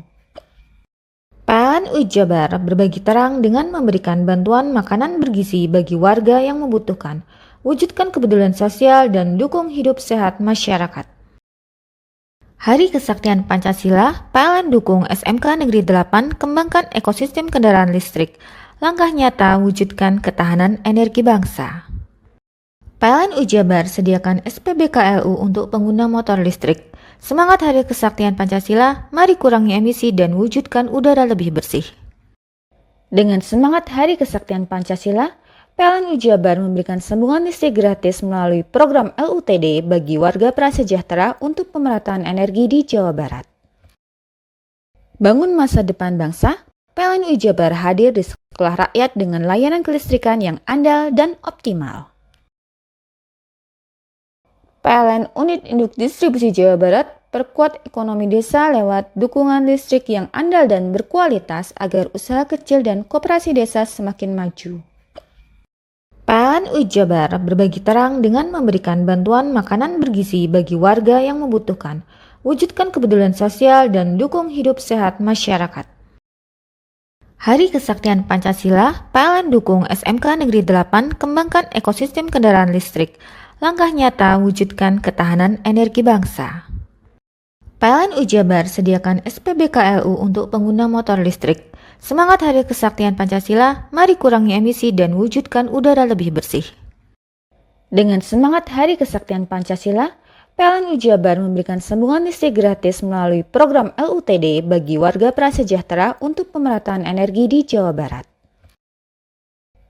PLN Jabar berbagi terang dengan memberikan bantuan makanan bergizi bagi warga yang membutuhkan, wujudkan kepedulian sosial dan dukung hidup sehat masyarakat. Hari Kesaktian Pancasila, PLN dukung SMK Negeri 8 kembangkan ekosistem kendaraan listrik, langkah nyata wujudkan ketahanan energi bangsa. PLN Jabar sediakan SPBKLU untuk pengguna motor listrik. Semangat Hari Kesaktian Pancasila, mari kurangi emisi dan wujudkan udara lebih bersih. Dengan semangat Hari Kesaktian Pancasila, PLN Jabar memberikan sambungan listrik gratis melalui program LUTD bagi warga prasejahtera untuk pemerataan energi di Jawa Barat. Bangun masa depan bangsa, PLN Jabar hadir di sekolah rakyat dengan layanan kelistrikan yang andal dan optimal. PLN Unit Induk Distribusi Jawa Barat perkuat ekonomi desa lewat dukungan listrik yang andal dan berkualitas agar usaha kecil dan koperasi desa semakin maju. PLN Jabar berbagi terang dengan memberikan bantuan makanan bergizi bagi warga yang membutuhkan, wujudkan kepedulian sosial dan dukung hidup sehat masyarakat. Hari Kesaktian Pancasila, PLN dukung SMK Negeri 8 kembangkan ekosistem kendaraan listrik, langkah nyata wujudkan ketahanan energi bangsa. PLN Jabar sediakan SPBKLU untuk pengguna motor listrik. Semangat Hari Kesaktian Pancasila, mari kurangi emisi dan wujudkan udara lebih bersih. Dengan semangat Hari Kesaktian Pancasila, PLN Jabar memberikan sambungan listrik gratis melalui program LUTD bagi warga prasejahtera untuk pemerataan energi di Jawa Barat.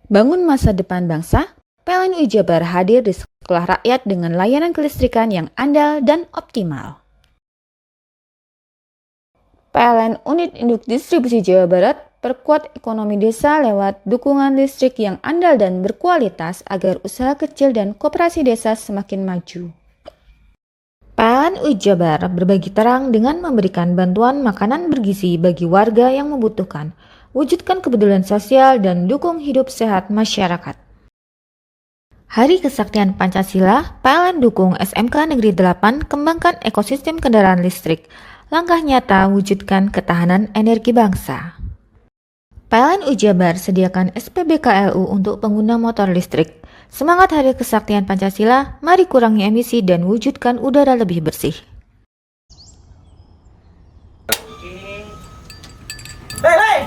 Bangun masa depan bangsa, PLN Jabar hadir di sekolah rakyat dengan layanan kelistrikan yang andal dan optimal. PLN Unit Induk Distribusi Jawa Barat perkuat ekonomi desa lewat dukungan listrik yang andal dan berkualitas agar usaha kecil dan koperasi desa semakin maju. PLN Jabar berbagi terang dengan memberikan bantuan makanan bergizi bagi warga yang membutuhkan, wujudkan kepedulian sosial dan dukung hidup sehat masyarakat. Hari Kesaktian Pancasila, PLN dukung SMK Negeri 8 kembangkan ekosistem kendaraan listrik, langkah nyata wujudkan ketahanan energi bangsa. PLN Jabar sediakan SPBKLU untuk pengguna motor listrik. Semangat Hari Kesaktian Pancasila, mari kurangi emisi dan wujudkan udara lebih bersih. Hei,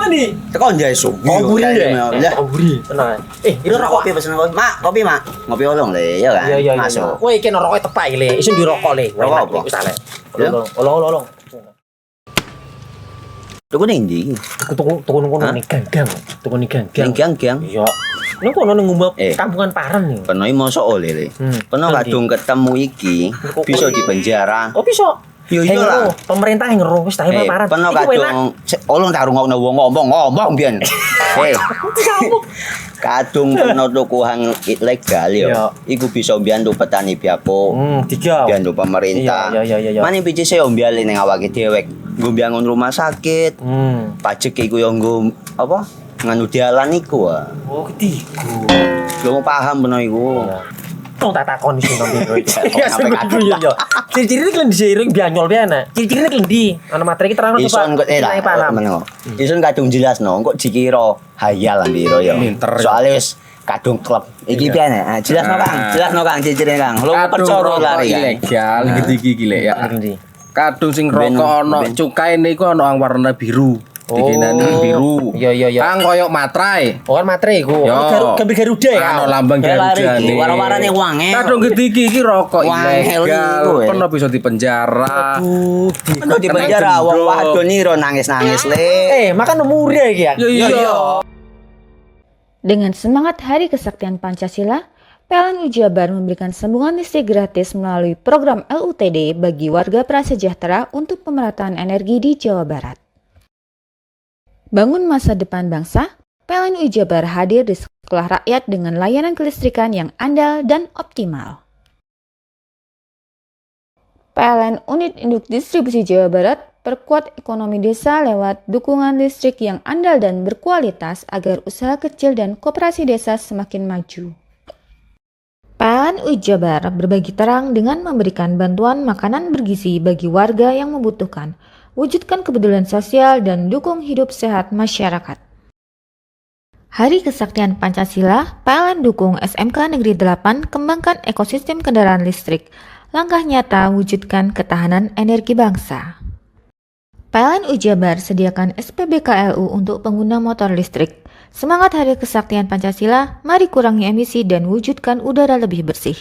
mandi. Tekan jaya su. Koburi ya. Koburi. Tenang. Ini rokok. Kopi pesen kopi. Mak, kopi mak. Ngopi olong le, ya kan? Iya. Masuk. Woi, iki rokok tepak iki le. Isin dirokok le. Rokok apa? Wis ale. Olong. Tuku ning ndi? Tuku kono ning ganggang. Tuku ning ganggang. Ning ganggang. Iya. Ning kono ning ngumbat kampungan Paren nih. Kono iki mosok oleh le. Kono kadung ketemu iki bisa dipenjara. Oh, bisa. Yo lah. Pemerintah yang ngeru wis tahe Paren. Kono kadung olong tak rungokno wong ngomong biyen. Kadung kena tukuhan ilegal ya. Iku bisa mbiyantu petani biako. Mbiyantu pemerintah. Iya. Mane pici se mbiyan ning awake dhewek. Nggo mbiyangun rumah sakit. Pajak iku yo nggo apa? Nganu dalan iku. Oh, ketiku. Lu paham beno iku. Tong tak takon sing nang biro iki. Ya sebenarnya yo. Ciri-ciri iki diseiring bianyol piye ana. Ciri-ciri iki ndi? Ana materi keterangan Pak. Ison kok meneng. Ison kadung jelasno, kok dikira hayal lan biro yo. Soale wis kadung klub. Iki piye ana? Jelasno Kang, ciri-ciri Kang. Lu percaya lari ilegal iki lek ya. Kadung sing rokok ana cukaine iku ana warna biru. Dikinani biru. Iya. Kang koyok matrai. Oh kan matre iku. Yo. Gambar Garuda ya. Ano lambang Garuda nih. Warna-warnane wangel. Kadung iki rokok Wangel ilegal. iku, Pernah bisa dipenjara. Ono di penjara wong wadon niro nangis-nangis le. Makan muda iki ya. Iya. Dengan semangat Hari Kesaktian Pancasila, PLN Jabar memberikan sambungan listrik gratis melalui program LUTD bagi warga prasejahtera untuk pemerataan energi di Jawa Barat. Bangun masa depan bangsa, PLN Jabar hadir di sekolah rakyat dengan layanan kelistrikan yang andal dan optimal. PLN Unit Induk Distribusi Jawa Barat perkuat ekonomi desa lewat dukungan listrik yang andal dan berkualitas agar usaha kecil dan koperasi desa semakin maju. PLN Jabar berbagi terang dengan memberikan bantuan makanan bergizi bagi warga yang membutuhkan, wujudkan kepedulian sosial dan dukung hidup sehat masyarakat. Hari Kesaktian Pancasila, PLN dukung SMK Negeri 8 kembangkan ekosistem kendaraan listrik, langkah nyata wujudkan ketahanan energi bangsa. PLN Jabar sediakan SPBKLU untuk pengguna motor listrik. Semangat Hari Kesaktian Pancasila, mari kurangi emisi dan wujudkan udara lebih bersih.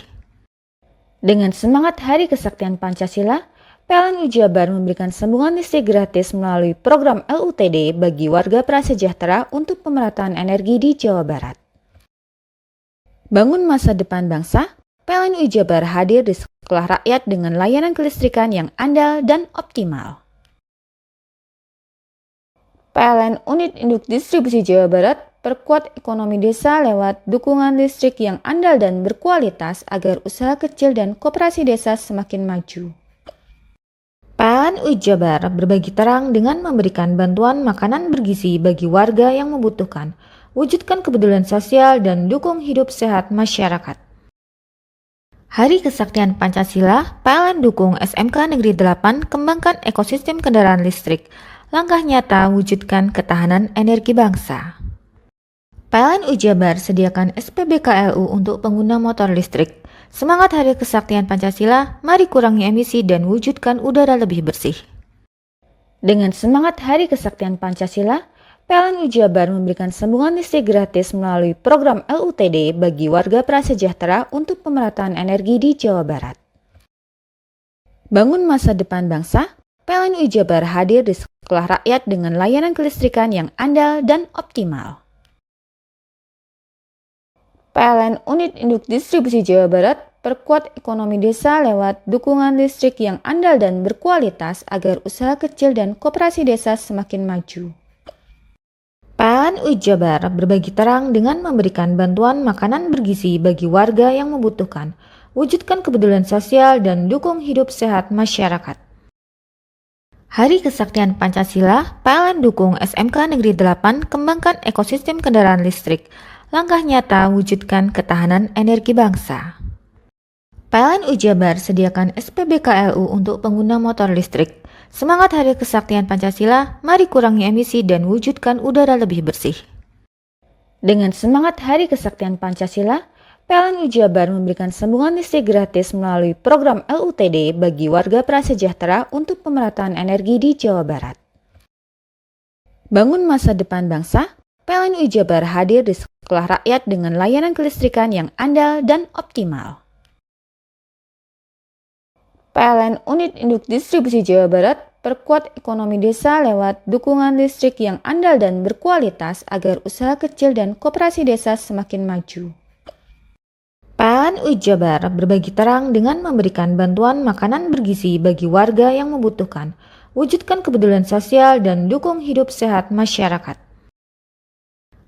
Dengan semangat Hari Kesaktian Pancasila, PLN Jabar memberikan sambungan listrik gratis melalui program LUTD bagi warga prasejahtera untuk pemerataan energi di Jawa Barat. Bangun masa depan bangsa, PLN Jabar hadir di sekolah rakyat dengan layanan kelistrikan yang andal dan optimal. PLN Unit Induk Distribusi Jawa Barat perkuat ekonomi desa lewat dukungan listrik yang andal dan berkualitas agar usaha kecil dan koperasi desa semakin maju. PLN Jabar berbagi terang dengan memberikan bantuan makanan bergizi bagi warga yang membutuhkan, wujudkan kepedulian sosial dan dukung hidup sehat masyarakat. Hari Kesaktian Pancasila, PLN dukung SMK Negeri 8 kembangkan ekosistem kendaraan listrik, langkah nyata wujudkan ketahanan energi bangsa. PLN Jabar sediakan SPBKLU untuk pengguna motor listrik. Semangat Hari Kesaktian Pancasila, mari kurangi emisi dan wujudkan udara lebih bersih. Dengan semangat Hari Kesaktian Pancasila, PLN Jabar memberikan sambungan listrik gratis melalui program LUTD bagi warga prasejahtera untuk pemerataan energi di Jawa Barat. Bangun masa depan bangsa, PLN Jabar hadir di sekolah rakyat dengan layanan kelistrikan yang andal dan optimal. PLN Unit Induk Distribusi Jawa Barat perkuat ekonomi desa lewat dukungan listrik yang andal dan berkualitas agar usaha kecil dan koperasi desa semakin maju. PLN Jabar berbagi terang dengan memberikan bantuan makanan bergizi bagi warga yang membutuhkan, wujudkan kepedulian sosial dan dukung hidup sehat masyarakat. Hari Kesaktian Pancasila, PLN dukung SMK Negeri 8 kembangkan ekosistem kendaraan listrik, langkah nyata wujudkan ketahanan energi bangsa. PLN Jabar sediakan SPBKLU untuk pengguna motor listrik. Semangat Hari Kesaktian Pancasila, mari kurangi emisi dan wujudkan udara lebih bersih. Dengan semangat Hari Kesaktian Pancasila, PLN Jabar memberikan sambungan listrik gratis melalui program LUTD bagi warga prasejahtera untuk pemerataan energi di Jawa Barat. Bangun masa depan bangsa, PLN Jabar hadir di sekolah rakyat dengan layanan kelistrikan yang andal dan optimal. PLN Unit Induk Distribusi Jawa Barat perkuat ekonomi desa lewat dukungan listrik yang andal dan berkualitas agar usaha kecil dan koperasi desa semakin maju. PLN Jabar berbagi terang dengan memberikan bantuan makanan bergizi bagi warga yang membutuhkan, wujudkan kepedulian sosial dan dukung hidup sehat masyarakat.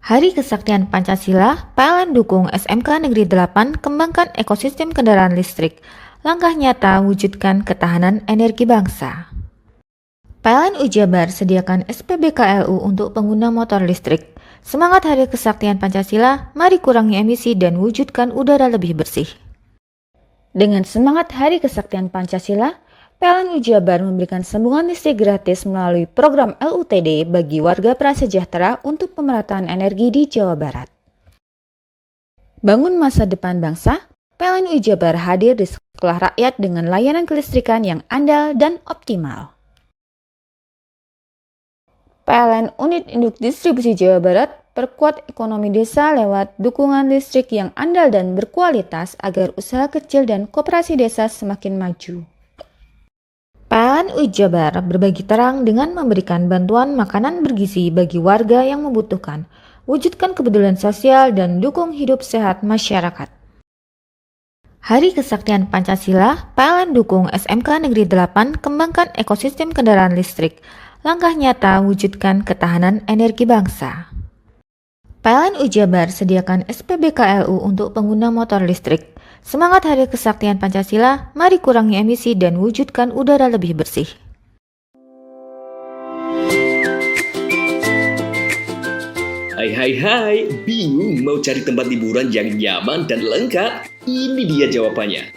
Hari Kesaktian Pancasila, PLN dukung SMK Negeri 8 kembangkan ekosistem kendaraan listrik, langkah nyata wujudkan ketahanan energi bangsa. PLN Jabar sediakan SPBKLU untuk pengguna motor listrik. Semangat Hari Kesaktian Pancasila, mari kurangi emisi dan wujudkan udara lebih bersih. Dengan semangat Hari Kesaktian Pancasila, PLN Jabar memberikan sambungan listrik gratis melalui program LUTD bagi warga prasejahtera untuk pemerataan energi di Jawa Barat. Bangun masa depan bangsa, PLN Jabar hadir di sekolah rakyat dengan layanan kelistrikan yang andal dan optimal. PLN Unit Induk Distribusi Jawa Barat perkuat ekonomi desa lewat dukungan listrik yang andal dan berkualitas agar usaha kecil dan koperasi desa semakin maju. PLN UI Jabar berbagi terang dengan memberikan bantuan makanan bergizi bagi warga yang membutuhkan, wujudkan kepedulian sosial dan dukung hidup sehat masyarakat. Hari Kesaktian Pancasila, PLN dukung SMK Negeri 8 kembangkan ekosistem kendaraan listrik, langkah nyata wujudkan ketahanan energi bangsa. PLN UI Jabar sediakan SPBKLU untuk pengguna motor listrik. Semangat Hari Kesaktian Pancasila, mari kurangi emisi dan wujudkan udara lebih bersih. Hai, bingung mau cari tempat liburan yang nyaman dan lengkap? Ini dia jawabannya.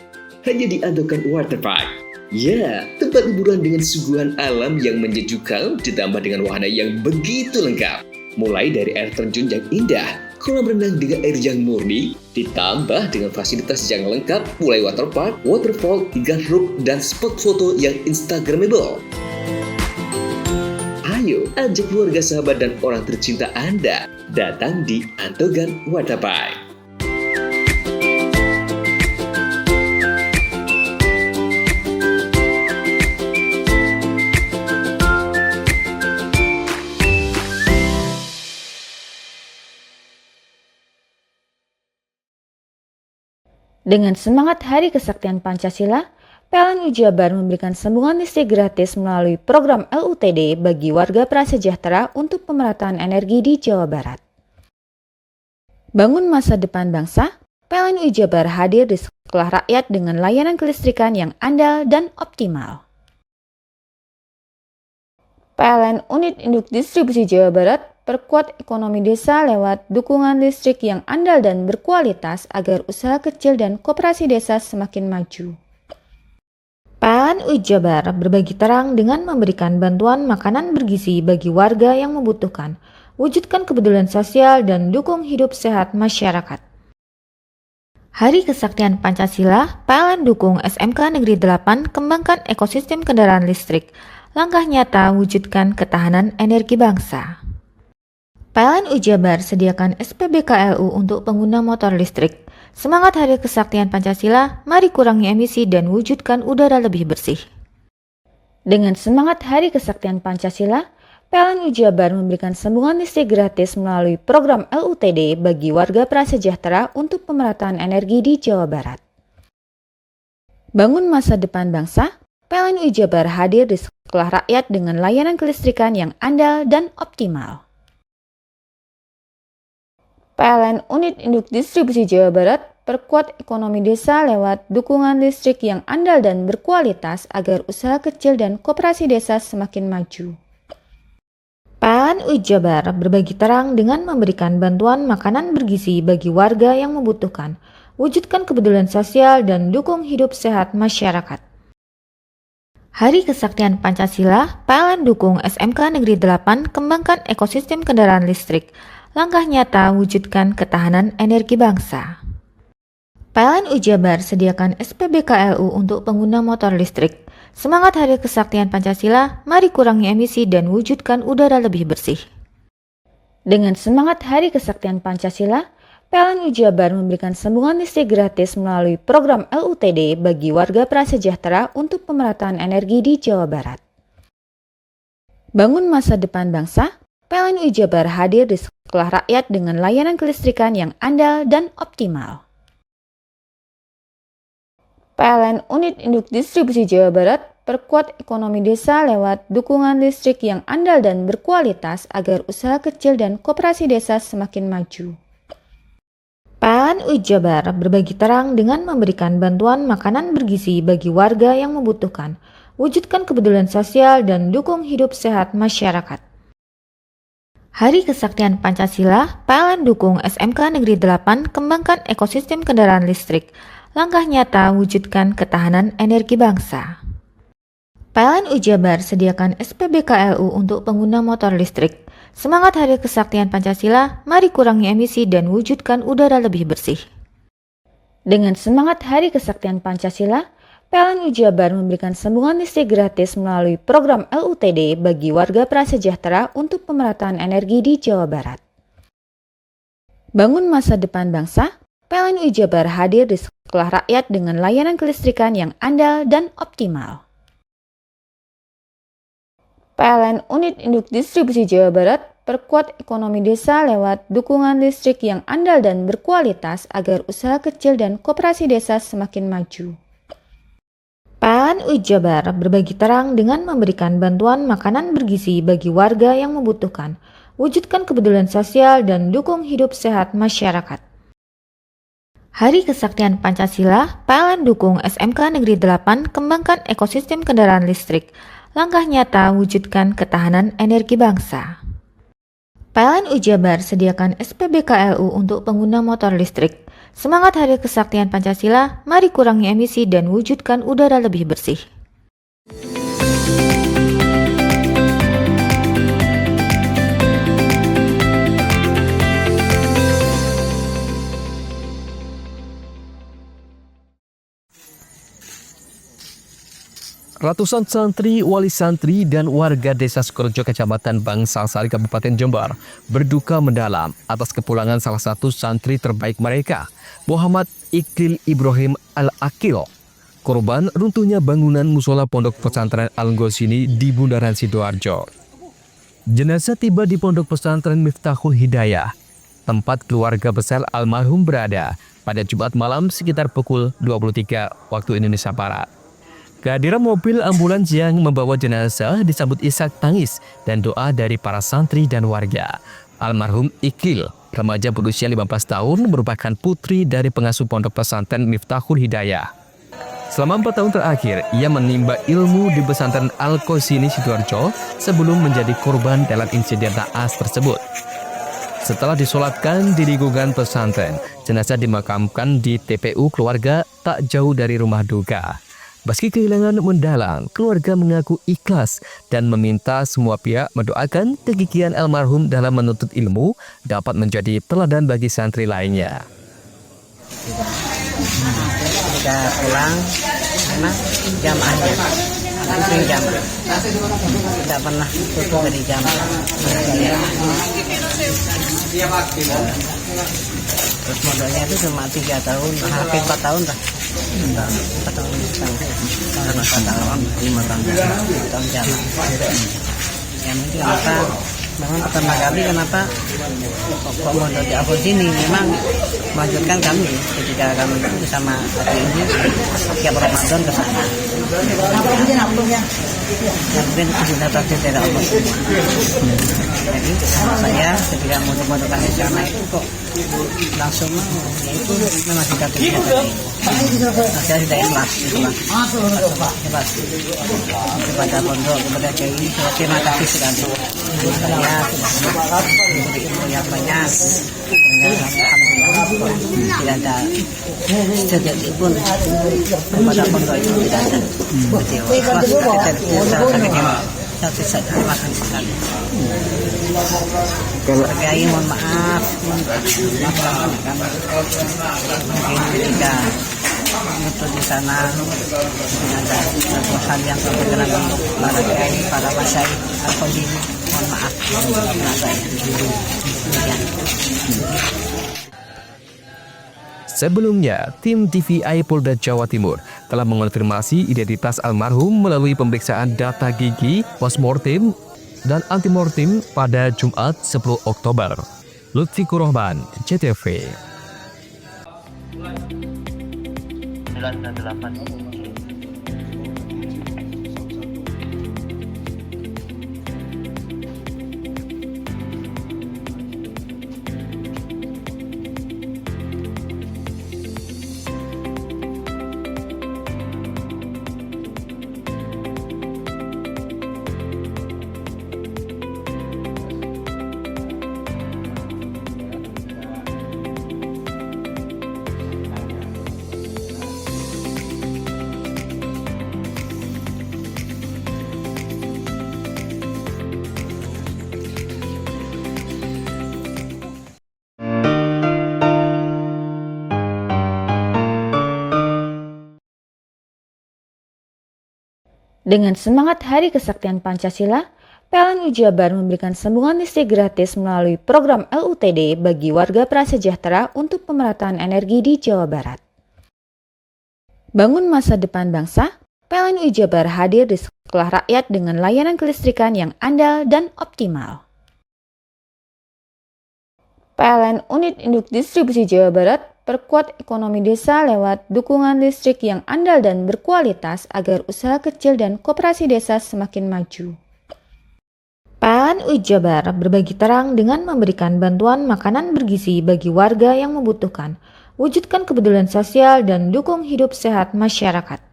Hanya di Andokan Waterpark. Ya, tempat liburan dengan suguhan alam yang menyejukkan ditambah dengan wahana yang begitu lengkap. Mulai dari air terjun yang indah, kolam renang dengan air yang murni, ditambah dengan fasilitas yang lengkap mulai waterpark, waterfall, hingga roof dan spot foto yang instagramable. Ayo, ajak keluarga, sahabat, dan orang tercinta Anda datang di Andokan Waterpark. Dengan semangat Hari Kesaktian Pancasila, PLN UI Jabar memberikan sambungan listrik gratis melalui program LUTD bagi warga prasejahtera untuk pemerataan energi di Jawa Barat. Bangun masa depan bangsa, PLN UI Jabar hadir di sekolah rakyat dengan layanan kelistrikan yang andal dan optimal. PLN Unit Induk Distribusi Jawa Barat perkuat ekonomi desa lewat dukungan listrik yang andal dan berkualitas agar usaha kecil dan koperasi desa semakin maju. PLN UI Jabar berbagi terang dengan memberikan bantuan makanan bergizi bagi warga yang membutuhkan, wujudkan kepedulian sosial dan dukung hidup sehat masyarakat. Hari Kesaktian Pancasila, PLN dukung SMK Negeri 8 kembangkan ekosistem kendaraan listrik, langkah nyata wujudkan ketahanan energi bangsa. PLN UI Jabar sediakan SPBKLU untuk pengguna motor listrik. Semangat Hari Kesaktian Pancasila, mari kurangi emisi dan wujudkan udara lebih bersih. Dengan semangat Hari Kesaktian Pancasila, PLN UI Jabar memberikan sambungan listrik gratis melalui program LUTD bagi warga prasejahtera untuk pemerataan energi di Jawa Barat. Bangun masa depan bangsa, PLN UI Jabar hadir di sekolah rakyat dengan layanan kelistrikan yang andal dan optimal. PLN Unit Induk Distribusi Jawa Barat perkuat ekonomi desa lewat dukungan listrik yang andal dan berkualitas agar usaha kecil dan koperasi desa semakin maju. PLN UI Jabar berbagi terang dengan memberikan bantuan makanan bergizi bagi warga yang membutuhkan, wujudkan kepedulian sosial dan dukung hidup sehat masyarakat. Hari Kesaktian Pancasila, PLN dukung SMK Negeri 8 kembangkan ekosistem kendaraan listrik, langkah nyata wujudkan ketahanan energi bangsa. PLN UI Jabar sediakan SPBKLU untuk pengguna motor listrik. Semangat Hari Kesaktian Pancasila, mari kurangi emisi dan wujudkan udara lebih bersih. Dengan semangat Hari Kesaktian Pancasila, PLN UI Jabar memberikan sambungan listrik gratis melalui program LUTD bagi warga prasejahtera untuk pemerataan energi di Jawa Barat. Bangun masa depan bangsa, PLN UI Jabar hadir di sekolah rakyat dengan layanan kelistrikan yang andal dan optimal. PLN Unit Induk Distribusi Jawa Barat perkuat ekonomi desa lewat dukungan listrik yang andal dan berkualitas agar usaha kecil dan koperasi desa semakin maju. PLN UI Jabar berbagi terang dengan memberikan bantuan makanan bergizi bagi warga yang membutuhkan, wujudkan kepedulian sosial dan dukung hidup sehat masyarakat. Hari Kesaktian Pancasila, PLN dukung SMK Negeri 8 kembangkan ekosistem kendaraan listrik, langkah nyata wujudkan ketahanan energi bangsa. PLN UI Jabar sediakan SPBKLU untuk pengguna motor listrik. Semangat Hari Kesaktian Pancasila, mari kurangi emisi dan wujudkan udara lebih bersih. Dengan semangat Hari Kesaktian Pancasila, PLN Jabar memberikan sambungan listrik gratis melalui program LUTD bagi warga prasejahtera untuk pemerataan energi di Jawa Barat. Bangun masa depan bangsa, PLN Jabar hadir di sekolah rakyat dengan layanan kelistrikan yang andal dan optimal. PLN Unit Induk Distribusi Jawa Barat perkuat ekonomi desa lewat dukungan listrik yang andal dan berkualitas agar usaha kecil dan koperasi desa semakin maju. PLN Jabar berbagi terang dengan memberikan bantuan makanan bergizi bagi warga yang membutuhkan, wujudkan kepedulian sosial dan dukung hidup sehat masyarakat. Hari Kesaktian Pancasila, PLN dukung SMK Negeri 8 kembangkan ekosistem kendaraan listrik, langkah nyata wujudkan ketahanan energi bangsa. PLN Jabar sediakan SPBKLU untuk pengguna motor listrik. Semangat Hari Kesaktian Pancasila, mari kurangi emisi dan wujudkan udara lebih bersih. Ratusan santri, wali santri, dan warga desa Sukorejo, Kecamatan Bangsal Sari, Kabupaten Jember, berduka mendalam atas kepulangan salah satu santri terbaik mereka, Muhammad Iqlil Ibrahim Al-Akil, korban runtuhnya bangunan musola Pondok Pesantren Al-Ghosini di Bundaran Sidoarjo. Jenazah tiba di Pondok Pesantren Miftahul Hidayah, tempat keluarga besar almarhum berada, pada Jumat malam sekitar pukul 23 waktu Indonesia Barat. Kehadiran mobil ambulans yang membawa jenazah disambut isak tangis dan doa dari para santri dan warga. Almarhum Iqlil, remaja berusia 15 tahun, merupakan putri dari pengasuh Pondok Pesantren Miftahul Hidayah. Selama 4 tahun terakhir, ia menimba ilmu di pesantren Al-Ghosini Sidoarjo sebelum menjadi korban dalam insiden naas tersebut. Setelah disolatkan di lingkungan pesantren, jenazah dimakamkan di TPU keluarga tak jauh dari rumah duka. Meski kehilangan mendalam, keluarga mengaku ikhlas dan meminta semua pihak mendoakan kegigihan almarhum dalam menuntut ilmu dapat menjadi teladan bagi santri lainnya. Ketika pulang, memang jamaahnya, itu jamaah, tidak pernah putus dari jamaah. Terus modalnya itu cuma 3 tahun, hampir 4 tahun lah. 4 tahun, 5 tahun jalan. Ya mungkin kenapa, memang pertama kali kenapa kok modal di Al-Ghosini memang mengajurkan kami ketika kami bersama hati ini setiap Ramadan ke sana. Mungkin sudah takdir dari Allah semua. Jadi sama saya ketika modal-modalkan di sana itu kok langsung itu memang sudah takdir tadi. Saya sudah ikhlas, ikhlas kepada pondok, kepada kiai, terima kasih sekali. Saya sudah diberi ilmu yang banyak. Alhamdulillah tidak ada sedikit pun kepada pondok itu tidak ada. Satu saja makan sekali. Kalau kiai mohon maaf kami mungkin ketika menutup di sana ada satu hal yang berkenan untuk para kiai, para masyayikh Al-Ghosini, mohon maaf Sebelumnya, tim TVI Polda Jawa Timur telah mengonfirmasi identitas almarhum melalui pemeriksaan data gigi, postmortem, dan antemortem pada Jumat 10 Oktober. Lutfi Kurohman, JTV. 98. Dengan semangat Hari Kesaktian Pancasila, PLN Jabar memberikan sambungan listrik gratis melalui program LUTD bagi warga prasejahtera untuk pemerataan energi di Jawa Barat. Bangun masa depan bangsa, PLN Jabar hadir di sekolah rakyat dengan layanan kelistrikan yang andal dan optimal. PLN Unit Induk Distribusi Jawa Barat perkuat ekonomi desa lewat dukungan listrik yang andal dan berkualitas agar usaha kecil dan koperasi desa semakin maju. PLN Jabar berbagi terang dengan memberikan bantuan makanan bergizi bagi warga yang membutuhkan, wujudkan kepedulian sosial dan dukung hidup sehat masyarakat.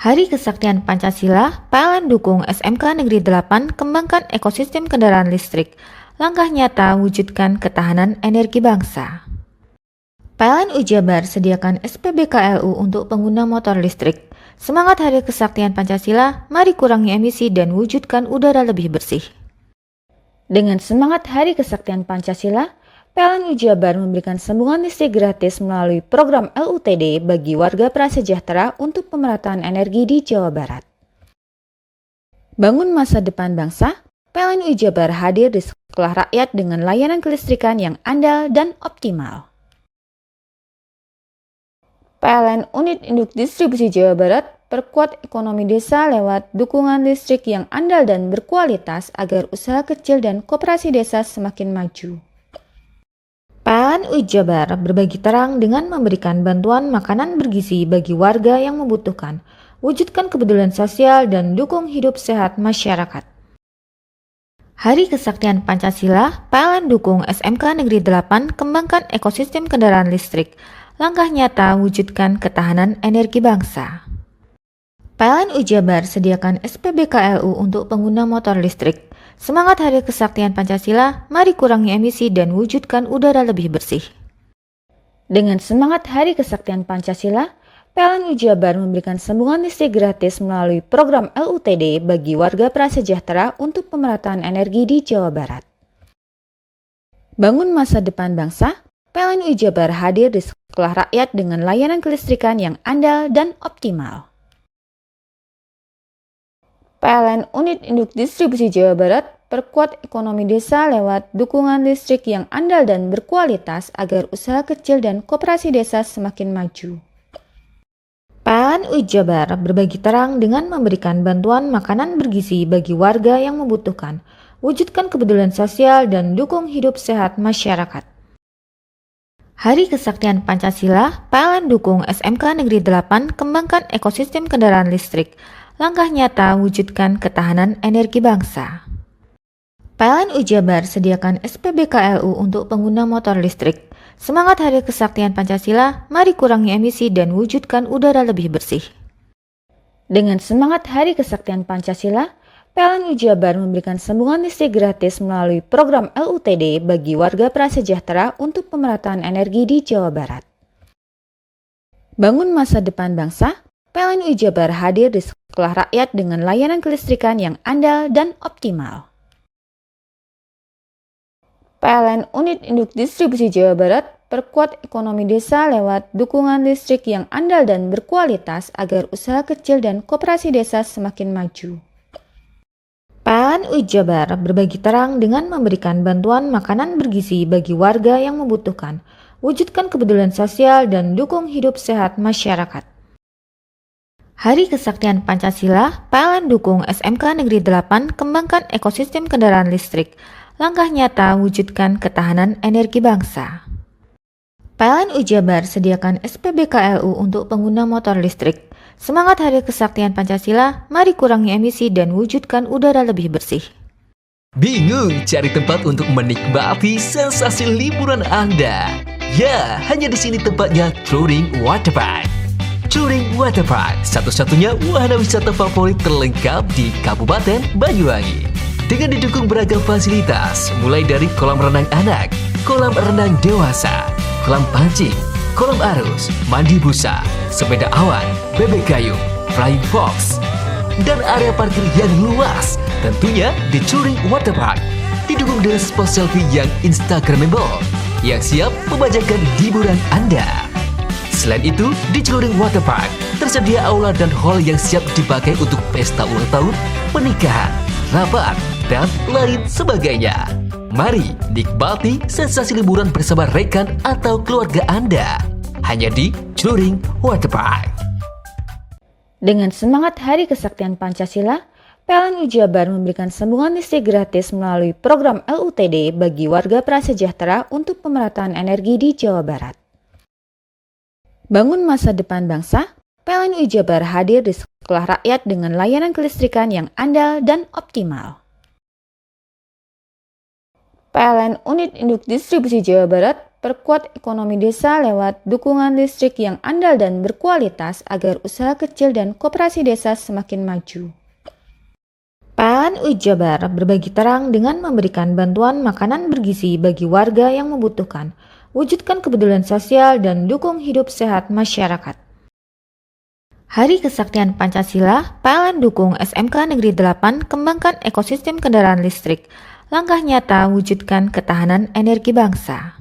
Hari Kesaktian Pancasila, PLN dukung SMK Negeri 8 kembangkan ekosistem kendaraan listrik, langkah nyata wujudkan ketahanan energi bangsa. PLN Jabar sediakan SPBKLU untuk pengguna motor listrik. Semangat Hari Kesaktian Pancasila, mari kurangi emisi dan wujudkan udara lebih bersih. Dengan semangat Hari Kesaktian Pancasila, PLN Jabar memberikan sambungan listrik gratis melalui program LUTD bagi warga prasejahtera untuk pemerataan energi di Jawa Barat. Bangun masa depan bangsa, PLN Jabar hadir di sekolah rakyat dengan layanan kelistrikan yang andal dan optimal. PLN Unit Induk Distribusi Jawa Barat perkuat ekonomi desa lewat dukungan listrik yang andal dan berkualitas agar usaha kecil dan koperasi desa semakin maju. PLN Jabar berbagi terang dengan memberikan bantuan makanan bergizi bagi warga yang membutuhkan, wujudkan kepedulian sosial dan dukung hidup sehat masyarakat. Hari Kesaktian Pancasila, PLN dukung SMK Negeri 8 kembangkan ekosistem kendaraan listrik, langkah nyata wujudkan ketahanan energi bangsa. PLN Jabar sediakan SPBKLU untuk pengguna motor listrik. Semangat Hari Kesaktian Pancasila, mari kurangi emisi dan wujudkan udara lebih bersih. Dengan semangat Hari Kesaktian Pancasila, PLN Jabar memberikan sambungan listrik gratis melalui program LUTD bagi warga prasejahtera untuk pemerataan energi di Jawa Barat. Bangun masa depan bangsa, PLN Jabar hadir di sekolah rakyat dengan layanan kelistrikan yang andal dan optimal. PLN Unit Induk Distribusi Jawa Barat perkuat ekonomi desa lewat dukungan listrik yang andal dan berkualitas agar usaha kecil dan koperasi desa semakin maju. PLN Jabar berbagi terang dengan memberikan bantuan makanan bergizi bagi warga yang membutuhkan, wujudkan kepedulian sosial dan dukung hidup sehat masyarakat. Hari Kesaktian Pancasila, PLN dukung SMK Negeri 8 kembangkan ekosistem kendaraan listrik, langkah nyata wujudkan ketahanan energi bangsa. PLN Jabar sediakan SPBKLU untuk pengguna motor listrik. Semangat Hari Kesaktian Pancasila, mari kurangi emisi dan wujudkan udara lebih bersih. Dengan semangat Hari Kesaktian Pancasila, PLN Jabar memberikan sambungan listrik gratis melalui program LUTD bagi warga prasejahtera untuk pemerataan energi di Jawa Barat. Bangun masa depan bangsa, PLN Jabar hadir di sekolah rakyat dengan layanan kelistrikan yang andal dan optimal. PLN Unit Induk Distribusi Jawa Barat perkuat ekonomi desa lewat dukungan listrik yang andal dan berkualitas agar usaha kecil dan koperasi desa semakin maju. PLN Jabar berbagi terang dengan memberikan bantuan makanan bergizi bagi warga yang membutuhkan, wujudkan kepedulian sosial dan dukung hidup sehat masyarakat. Hari Kesaktian Pancasila, PLN dukung SMK Negeri 8 kembangkan ekosistem kendaraan listrik, langkah nyata wujudkan ketahanan energi bangsa. PLN Jabar sediakan SPBKLU untuk pengguna motor listrik. Semangat Hari Kesaktian Pancasila, mari kurangi emisi dan wujudkan udara lebih bersih. Bingung cari tempat untuk menikmati sensasi liburan Anda? Ya, hanya di sini tempatnya Touring Waterpark. Touring Waterpark, satu-satunya wahana wisata favorit terlengkap di Kabupaten Banyuwangi. Dengan didukung beragam fasilitas, mulai dari kolam renang anak, kolam renang dewasa, kolam pancing, kolam arus, mandi busa, sepeda awan, bebek kayu, flying fox, dan area parkir yang luas. Tentunya di Touring Waterpark didukung dengan spot selfie yang instagramable yang siap membajakan hiburan Anda. Selain itu, di Celuring Waterpark tersedia aula dan hall yang siap dipakai untuk pesta ulang tahun, pernikahan, rapat, dan lain sebagainya. Mari nikmati sensasi liburan bersama rekan atau keluarga Anda. Hanya di Celuring Waterpark. Dengan semangat Hari Kesaktian Pancasila, PLN Jabar memberikan sambungan listrik gratis melalui program LUTD bagi warga prasejahtera untuk pemerataan energi di Jawa Barat. Bangun masa depan bangsa, PLN Jabar hadir di sekolah rakyat dengan layanan kelistrikan yang andal dan optimal. PLN Unit Induk Distribusi Jawa Barat perkuat ekonomi desa lewat dukungan listrik yang andal dan berkualitas agar usaha kecil dan koperasi desa semakin maju. PLN Jabar berbagi terang dengan memberikan bantuan makanan bergizi bagi warga yang membutuhkan, wujudkan kepedulian sosial dan dukung hidup sehat masyarakat. Hari Kesaktian Pancasila, PLN dukung SMK Negeri 8 kembangkan ekosistem kendaraan listrik. Langkah nyata wujudkan ketahanan energi bangsa.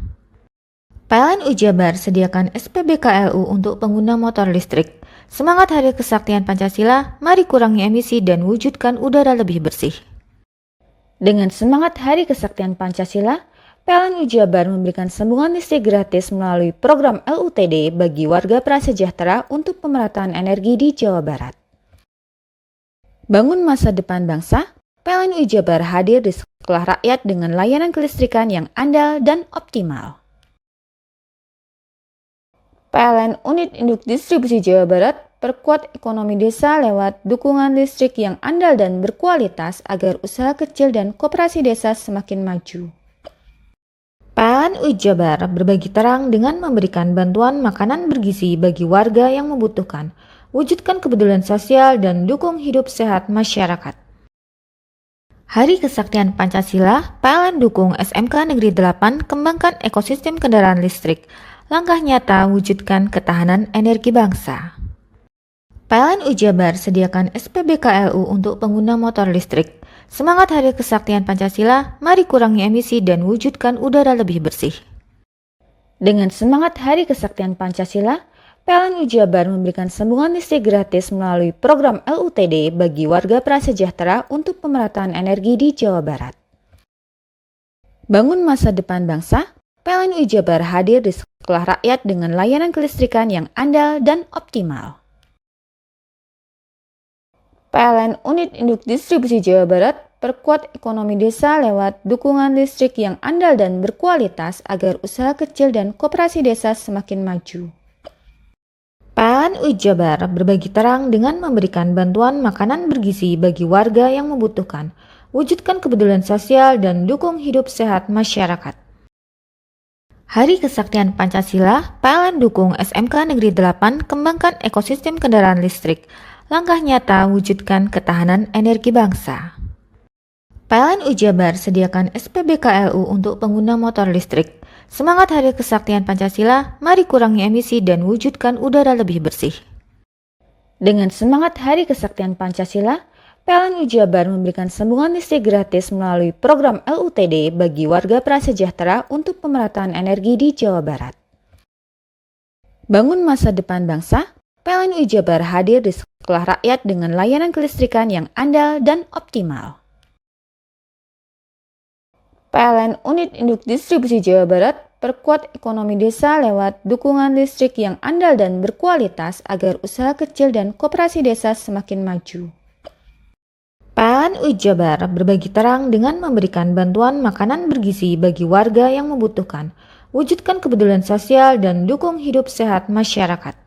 PLN Jabar sediakan SPBKLU untuk pengguna motor listrik. Semangat Hari Kesaktian Pancasila, mari kurangi emisi dan wujudkan udara lebih bersih. Dengan semangat Hari Kesaktian Pancasila, PLN Jabar memberikan sambungan listrik gratis melalui program LUTD bagi warga prasejahtera untuk pemerataan energi di Jawa Barat. Bangun masa depan bangsa, PLN Jabar hadir di sekolah rakyat dengan layanan kelistrikan yang andal dan optimal. PLN Unit Induk Distribusi Jawa Barat perkuat ekonomi desa lewat dukungan listrik yang andal dan berkualitas agar usaha kecil dan koperasi desa semakin maju. PLN Jabar berbagi terang dengan memberikan bantuan makanan bergizi bagi warga yang membutuhkan, wujudkan kepedulian sosial dan dukung hidup sehat masyarakat. Hari Kesaktian Pancasila, PLN dukung SMK Negeri 8 kembangkan ekosistem kendaraan listrik. Langkah nyata wujudkan ketahanan energi bangsa. PLN Jabar sediakan SPBKLU untuk pengguna motor listrik. Semangat Hari Kesaktian Pancasila, mari kurangi emisi dan wujudkan udara lebih bersih. Dengan semangat Hari Kesaktian Pancasila, PLN Jabar memberikan sambungan listrik gratis melalui program LUTD bagi warga prasejahtera untuk pemerataan energi di Jawa Barat. Bangun masa depan bangsa, PLN Jabar hadir di sekolah rakyat dengan layanan kelistrikan yang andal dan optimal. PLN Unit Induk Distribusi Jawa Barat perkuat ekonomi desa lewat dukungan listrik yang andal dan berkualitas agar usaha kecil dan koperasi desa semakin maju. PLN Jabar berbagi terang dengan memberikan bantuan makanan bergizi bagi warga yang membutuhkan, wujudkan kepedulian sosial dan dukung hidup sehat masyarakat. Hari Kesaktian Pancasila, PLN dukung SMK Negeri 8 kembangkan ekosistem kendaraan listrik. Langkah nyata wujudkan ketahanan energi bangsa. PLN Jabar sediakan SPBKLU untuk pengguna motor listrik. Semangat Hari Kesaktian Pancasila, mari kurangi emisi dan wujudkan udara lebih bersih. Dengan semangat Hari Kesaktian Pancasila, PLN Jabar memberikan sambungan listrik gratis melalui program LUTD bagi warga prasejahtera untuk pemerataan energi di Jawa Barat. Bangun masa depan bangsa, PLN Jabar hadir di sekolah rakyat dengan layanan kelistrikan yang andal dan optimal. PLN Unit Induk Distribusi Jawa Barat perkuat ekonomi desa lewat dukungan listrik yang andal dan berkualitas agar usaha kecil dan koperasi desa semakin maju. PLN Jabar berbagi terang dengan memberikan bantuan makanan bergizi bagi warga yang membutuhkan, wujudkan kepedulian sosial dan dukung hidup sehat masyarakat.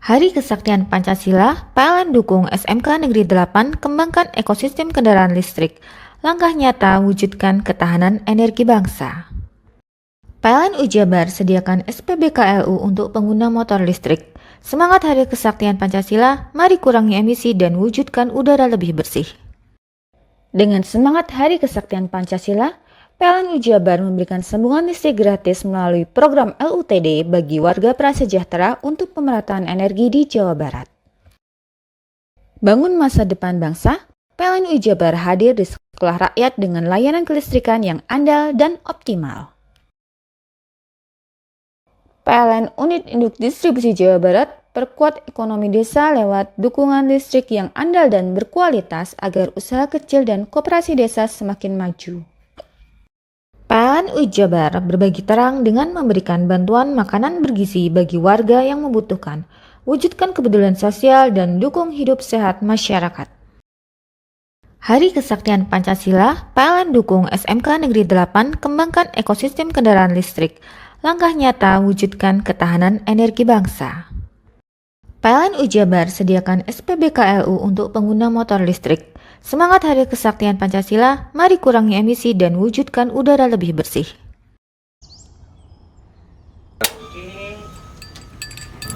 Hari Kesaktian Pancasila, PLN dukung SMK Negeri 8 kembangkan ekosistem kendaraan listrik. Langkah nyata wujudkan ketahanan energi bangsa. PLN Jabar sediakan SPBKLU untuk pengguna motor listrik. Semangat Hari Kesaktian Pancasila, mari kurangi emisi dan wujudkan udara lebih bersih. Dengan semangat Hari Kesaktian Pancasila, PLN Jabar memberikan sambungan listrik gratis melalui program LUTD bagi warga prasejahtera untuk pemerataan energi di Jawa Barat. Bangun masa depan bangsa, PLN Jabar hadir di sekolah rakyat dengan layanan kelistrikan yang andal dan optimal. PLN Unit Induk Distribusi Jawa Barat perkuat ekonomi desa lewat dukungan listrik yang andal dan berkualitas agar usaha kecil dan koperasi desa semakin maju. PLN UI Jabar berbagi terang dengan memberikan bantuan makanan bergizi bagi warga yang membutuhkan, wujudkan kepedulian sosial dan dukung hidup sehat masyarakat. Hari Kesaktian Pancasila, PLN dukung SMK Negeri 8 kembangkan ekosistem kendaraan listrik, langkah nyata wujudkan ketahanan energi bangsa. PLN UI Jabar sediakan SPBKLU untuk pengguna motor listrik. Semangat Hari Kesaktian Pancasila, mari kurangi emisi dan wujudkan udara lebih bersih.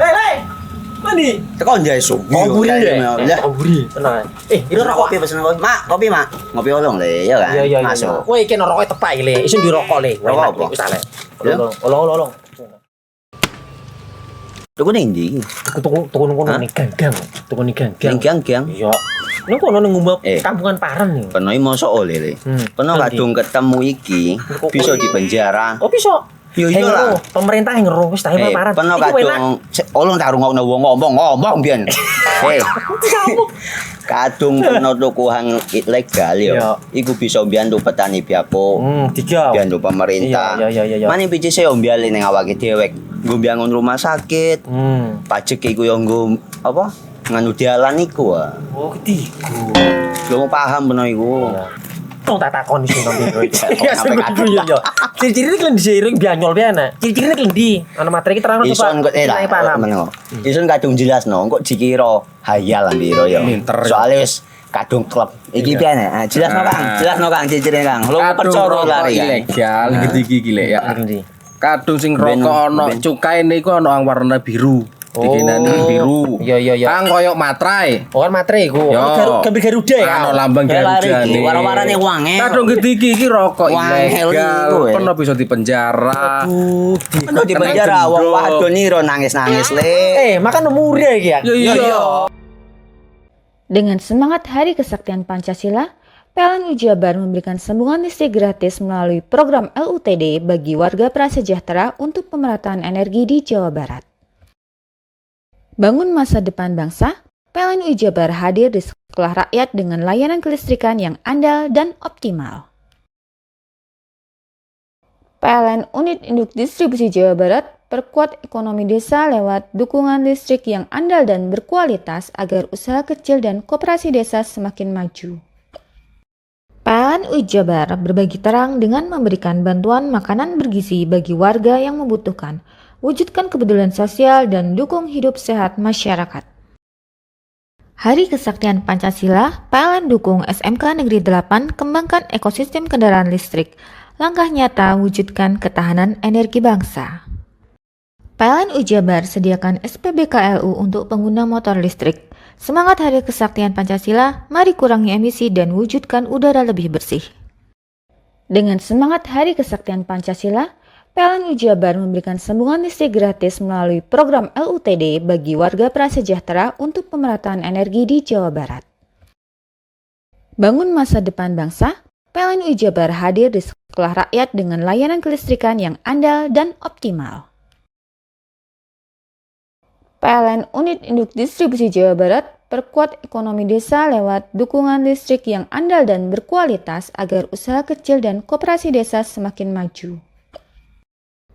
Hei, mandi. Tekan jaya su. Ngomburi deh. Ngomburi, tenang. Ini rokok. Kopi pesen kopi. Mak, kopi mak. Ngopi olong le, ya kan? Iya. Masuk. Woi, kene rokoknya tepak le. Isun dirokok le. Rokok apa? Wis ale. Olong. Tuku ning ndi? Tuku ngono ning gang. Tuku ning gang. Gang. Iya. Ning kono ning ngumap kampungan Paren nih. Peno iki mosok oleh le. Peno kadung ketemu iki bisa dipenjara. Oh, bisa. Yo iya lah. Pemerintah yang ngeru wis tahe Paren. Peno kadung olong tak rungokno wong ngomong biyen. Kadung peno tuku hang ilegal yo. Iku bisa mbiyantu petani biako. Mbiyantu pemerintah. Iya. Mane pici se mbiale ning awake dhewek. Nggo mbiangun rumah sakit. Pajak iku yo nggo apa? Nganu dalan iku. Oh, ketiku. Lu paham peno iku. Tong tak takon iso nang biro iki. Ya sebetul yo. Ciri-ciri iki diseiring bianyol piye ana. Ciri-cirine klendi. Ana materi iki terang to Pak. Ison kadung jelasno, kok dikira hayal biro yo. Soale wis kadung klub. Iki piye nek? Jelasno Kang, ciri-cirine Kang. Lu percaya lari. Ilegal iki lek ya. Kadung sing rokok ana cukae niku ana warna biru. Dikenani biru. Iya. Kang koyo materai. Oh, kan materai iku. Gambar Garuda ya. Ana lambang Garuda iki. Warna-warnane wangel. Kadung iki rokok ilegal. Peno bisa dipenjara. Peno dipenjara wong wadon iro nangis-nangis le. Makan murah iki ya. Iya. Dengan semangat Hari Kesaktian Pancasila, PLN UI Jabar memberikan sambungan listrik gratis melalui program LUTD bagi warga prasejahtera untuk pemerataan energi di Jawa Barat. Bangun masa depan bangsa, PLN UI Jabar hadir di sekolah rakyat dengan layanan kelistrikan yang andal dan optimal. PLN Unit Induk Distribusi Jawa Barat perkuat ekonomi desa lewat dukungan listrik yang andal dan berkualitas agar usaha kecil dan koperasi desa semakin maju. PLN UI Jabar berbagi terang dengan memberikan bantuan makanan bergizi bagi warga yang membutuhkan, wujudkan kepedulian sosial dan dukung hidup sehat masyarakat. Hari Kesaktian Pancasila, PLN dukung SMK Negeri 8 kembangkan ekosistem kendaraan listrik, langkah nyata wujudkan ketahanan energi bangsa. PLN UI Jabar sediakan SPBKLU untuk pengguna motor listrik. Semangat Hari Kesaktian Pancasila, mari kurangi emisi dan wujudkan udara lebih bersih. Dengan semangat Hari Kesaktian Pancasila, PLN UI Jabar memberikan sambungan listrik gratis melalui program LUTD bagi warga prasejahtera untuk pemerataan energi di Jawa Barat. Bangun masa depan bangsa, PLN UI Jabar hadir di sekolah rakyat dengan layanan kelistrikan yang andal dan optimal. PLN Unit Induk Distribusi Jawa Barat perkuat ekonomi desa lewat dukungan listrik yang andal dan berkualitas agar usaha kecil dan koperasi desa semakin maju.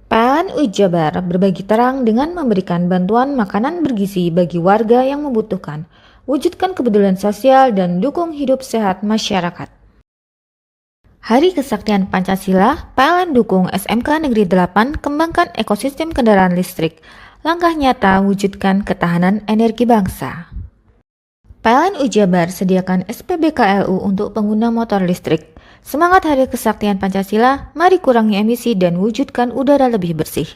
PLN UI Jabar berbagi terang dengan memberikan bantuan makanan bergizi bagi warga yang membutuhkan, wujudkan kepedulian sosial dan dukung hidup sehat masyarakat. Hari Kesaktian Pancasila, PLN dukung SMK Negeri 8 kembangkan ekosistem kendaraan listrik, langkah nyata wujudkan ketahanan energi bangsa. PLN UI Jabar sediakan SPBKLU untuk pengguna motor listrik. Semangat Hari Kesaktian Pancasila, mari kurangi emisi dan wujudkan udara lebih bersih.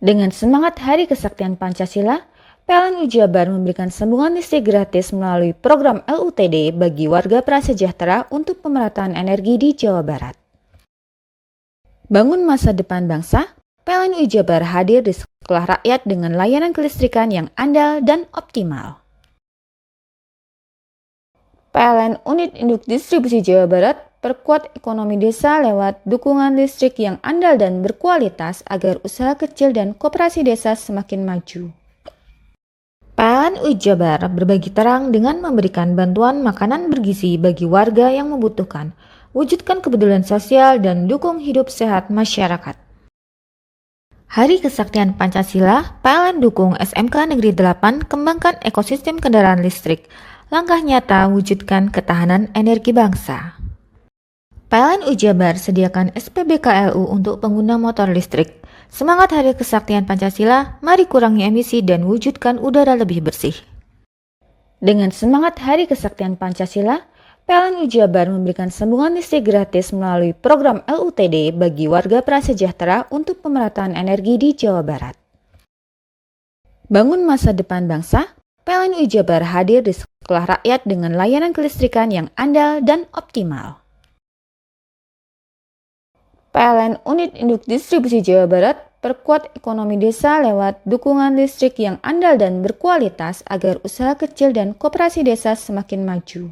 Dengan semangat Hari Kesaktian Pancasila, PLN UI Jabar memberikan sambungan listrik gratis melalui program LUTD bagi warga prasejahtera untuk pemerataan energi di Jawa Barat. Bangun masa depan bangsa, PLN UI Jabar hadir di sekolah rakyat dengan layanan kelistrikan yang andal dan optimal. PLN Unit Induk Distribusi Jawa Barat perkuat ekonomi desa lewat dukungan listrik yang andal dan berkualitas agar usaha kecil dan koperasi desa semakin maju. PLN UI Jabar berbagi terang dengan memberikan bantuan makanan bergizi bagi warga yang membutuhkan, wujudkan kepedulian sosial dan dukung hidup sehat masyarakat. Hari Kesaktian Pancasila, PLN dukung SMK Negeri 8 kembangkan ekosistem kendaraan listrik. Langkah nyata wujudkan ketahanan energi bangsa. PLN UI Jabar sediakan SPBKLU untuk pengguna motor listrik. Semangat Hari Kesaktian Pancasila, mari kurangi emisi dan wujudkan udara lebih bersih. Dengan semangat Hari Kesaktian Pancasila, PLN UI Jabar memberikan sambungan listrik gratis melalui program LUTD bagi warga prasejahtera untuk pemerataan energi di Jawa Barat. Bangun masa depan bangsa, PLN UI Jabar hadir di sekolah rakyat dengan layanan kelistrikan yang andal dan optimal. PLN Unit Induk Distribusi Jawa Barat perkuat ekonomi desa lewat dukungan listrik yang andal dan berkualitas agar usaha kecil dan koperasi desa semakin maju.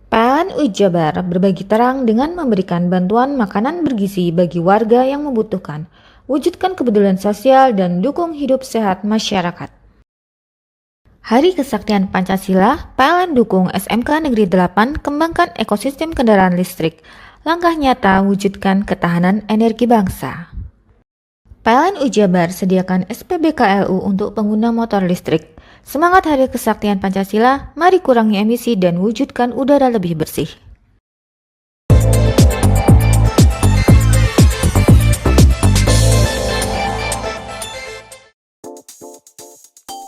PLN UI Jabar berbagi terang dengan memberikan bantuan makanan bergizi bagi warga yang membutuhkan, wujudkan kepedulian sosial dan dukung hidup sehat masyarakat. Hari Kesaktian Pancasila, PLN dukung SMK Negeri 8 kembangkan ekosistem kendaraan listrik. Langkah nyata wujudkan ketahanan energi bangsa. PLN UI Jabar sediakan SPBKLU untuk pengguna motor listrik. Semangat Hari Kesaktian Pancasila, mari kurangi emisi dan wujudkan udara lebih bersih.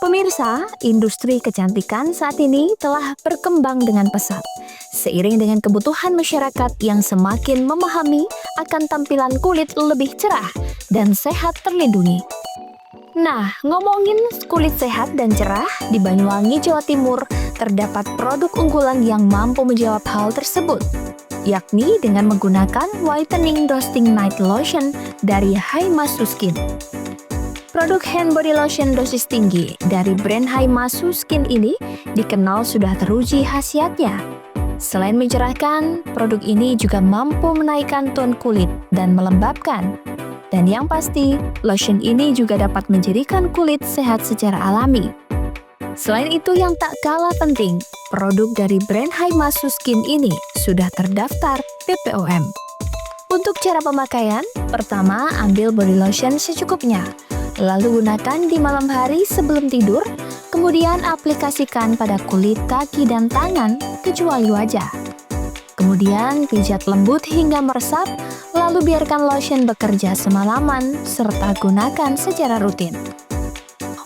Pemirsa, industri kecantikan saat ini telah berkembang dengan pesat. Seiring dengan kebutuhan masyarakat yang semakin memahami akan tampilan kulit lebih cerah dan sehat terlindungi. Nah, ngomongin kulit sehat dan cerah, di Banyuwangi, Jawa Timur, terdapat produk unggulan yang mampu menjawab hal tersebut, yakni dengan menggunakan Whitening Roasting Night Lotion dari Haimasu Skin. Produk hand body lotion dosis tinggi dari brand Haimasu Skin ini dikenal sudah teruji khasiatnya. Selain mencerahkan, produk ini juga mampu menaikkan tone kulit dan melembabkan. Dan yang pasti, lotion ini juga dapat menjadikan kulit sehat secara alami. Selain itu yang tak kalah penting, produk dari brand Haimasu Skin ini sudah terdaftar BPOM. Untuk cara pemakaian, pertama ambil body lotion secukupnya, lalu gunakan di malam hari sebelum tidur, kemudian aplikasikan pada kulit kaki dan tangan kecuali wajah. Kemudian pijat lembut hingga meresap, lalu biarkan lotion bekerja semalaman serta gunakan secara rutin.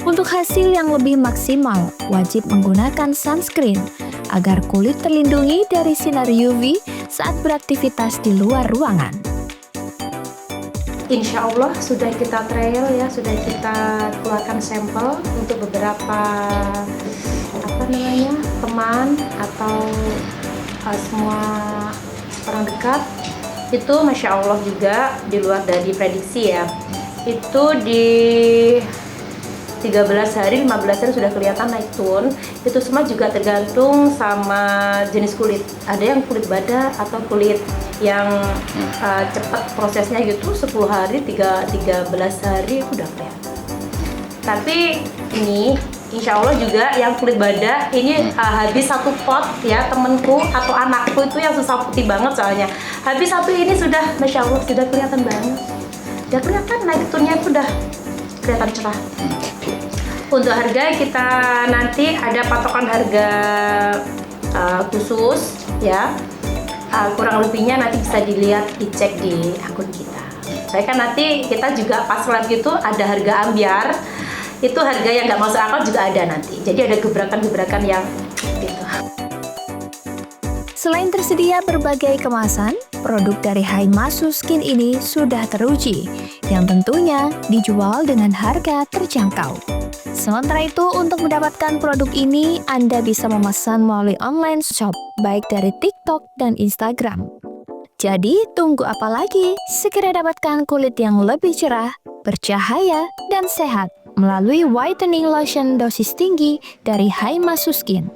Untuk hasil yang lebih maksimal, wajib menggunakan sunscreen agar kulit terlindungi dari sinar UV saat beraktivitas di luar ruangan. Insya Allah sudah kita trial ya, sudah kita keluarkan sampel untuk beberapa teman atau semua orang dekat. Itu Masya Allah juga di luar dari prediksi ya, itu di 13 hari, 15 hari sudah kelihatan naik turun. Itu semua juga tergantung sama jenis kulit. Ada yang kulit badak atau kulit yang cepat prosesnya gitu, 10 hari, 13 hari udah kelihatan. Tapi ini Insya Allah juga yang kulit badak ini habis satu pot ya, temenku atau anakku itu yang susah putih banget soalnya. Habis satu ini sudah Masya Allah sudah kelihatan banget. Udah kelihatan naik turunnya sudah kelihatan cerah. Untuk harga kita nanti ada patokan harga khusus ya. Kurang lebihnya nanti bisa dilihat, dicek di akun kita. Saya kan nanti kita juga pas live gitu ada harga ambiar. Itu harga yang nggak masuk akal juga ada nanti. Jadi ada gebrakan-gebrakan yang gitu. Selain tersedia berbagai kemasan, produk dari Haimasu Skin ini sudah teruji, yang tentunya dijual dengan harga terjangkau. Sementara itu, untuk mendapatkan produk ini, Anda bisa memesan melalui online shop, baik dari TikTok dan Instagram. Jadi, tunggu apa lagi? Segera dapatkan kulit yang lebih cerah, bercahaya, dan sehat melalui Whitening Lotion dosis tinggi dari Haimasu Skin.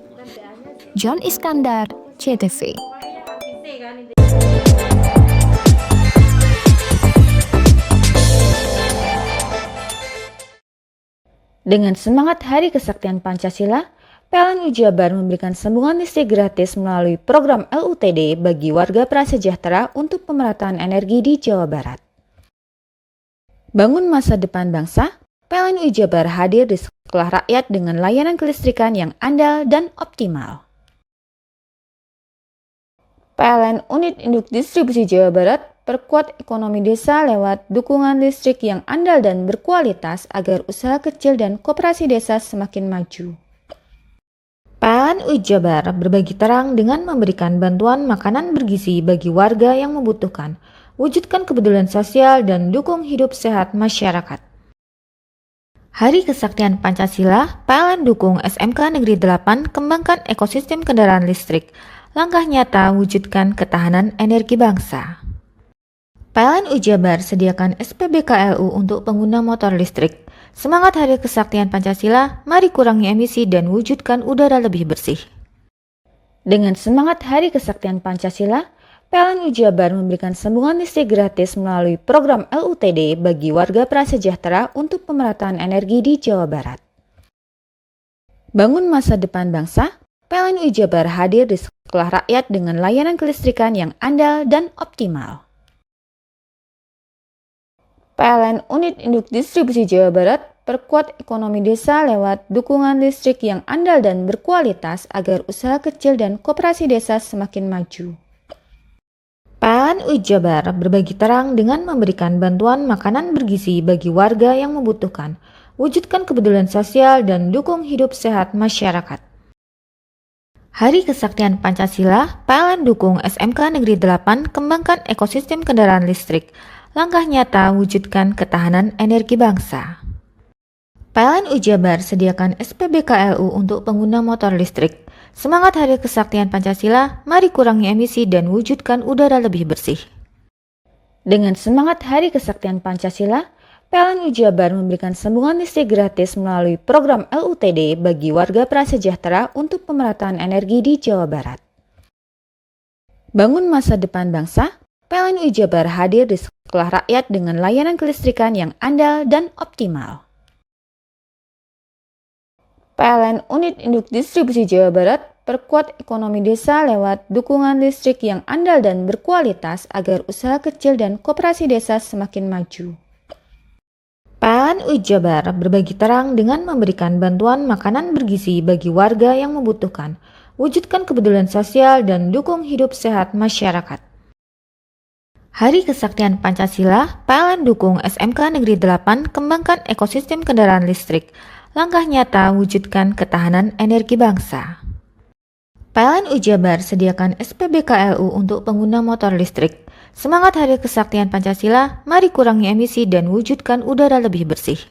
John Iskandar, CTV. Dengan semangat Hari Kesaktian Pancasila, PLN Jabar memberikan sambungan listrik gratis melalui program LUTD bagi warga prasejahtera untuk pemerataan energi di Jawa Barat. Bangun masa depan bangsa, PLN Jabar hadir di sekolah rakyat dengan layanan kelistrikan yang andal dan optimal. PLN Unit Induk Distribusi Jawa Barat perkuat ekonomi desa lewat dukungan listrik yang andal dan berkualitas agar usaha kecil dan koperasi desa semakin maju. PLN Jabar berbagi terang dengan memberikan bantuan makanan bergizi bagi warga yang membutuhkan, wujudkan kepedulian sosial dan dukung hidup sehat masyarakat. Hari Kesaktian Pancasila, PLN dukung SMK Negeri 8 kembangkan ekosistem kendaraan listrik. Langkah nyata wujudkan ketahanan energi bangsa. PLN Jabar sediakan SPBKLU untuk pengguna motor listrik. Semangat Hari Kesaktian Pancasila, mari kurangi emisi dan wujudkan udara lebih bersih. Dengan semangat Hari Kesaktian Pancasila, PLN Jabar memberikan sambungan listrik gratis melalui program LUTD bagi warga prasejahtera untuk pemerataan energi di Jawa Barat. Bangun masa depan bangsa, PLN Jabar hadir di sekolah rakyat dengan layanan kelistrikan yang andal dan optimal. PLN Unit Induk Distribusi Jawa Barat perkuat ekonomi desa lewat dukungan listrik yang andal dan berkualitas agar usaha kecil dan koperasi desa semakin maju. PLN Jabar berbagi terang dengan memberikan bantuan makanan bergizi bagi warga yang membutuhkan, wujudkan kepedulian sosial dan dukung hidup sehat masyarakat. Hari Kesaktian Pancasila, PLN dukung SMK Negeri 8 kembangkan ekosistem kendaraan listrik. Langkah nyata wujudkan ketahanan energi bangsa. PLN Jabar sediakan SPBKLU untuk pengguna motor listrik. Semangat Hari Kesaktian Pancasila, mari kurangi emisi dan wujudkan udara lebih bersih. Dengan semangat Hari Kesaktian Pancasila, PLN Jabar memberikan sambungan listrik gratis melalui program LUTD bagi warga prasejahtera untuk pemerataan energi di Jawa Barat. Bangun masa depan bangsa, PLN Jabar hadir di sekolah rakyat dengan layanan kelistrikan yang andal dan optimal. PLN Unit Induk Distribusi Jawa Barat perkuat ekonomi desa lewat dukungan listrik yang andal dan berkualitas agar usaha kecil dan koperasi desa semakin maju. PLN Jabar berbagi terang dengan memberikan bantuan makanan bergizi bagi warga yang membutuhkan, wujudkan kepedulian sosial dan dukung hidup sehat masyarakat. Hari Kesaktian Pancasila, PLN dukung SMK Negeri 8 kembangkan ekosistem kendaraan listrik. Langkah nyata wujudkan ketahanan energi bangsa. PLN Jabar sediakan SPBKLU untuk pengguna motor listrik. Semangat Hari Kesaktian Pancasila, mari kurangi emisi dan wujudkan udara lebih bersih.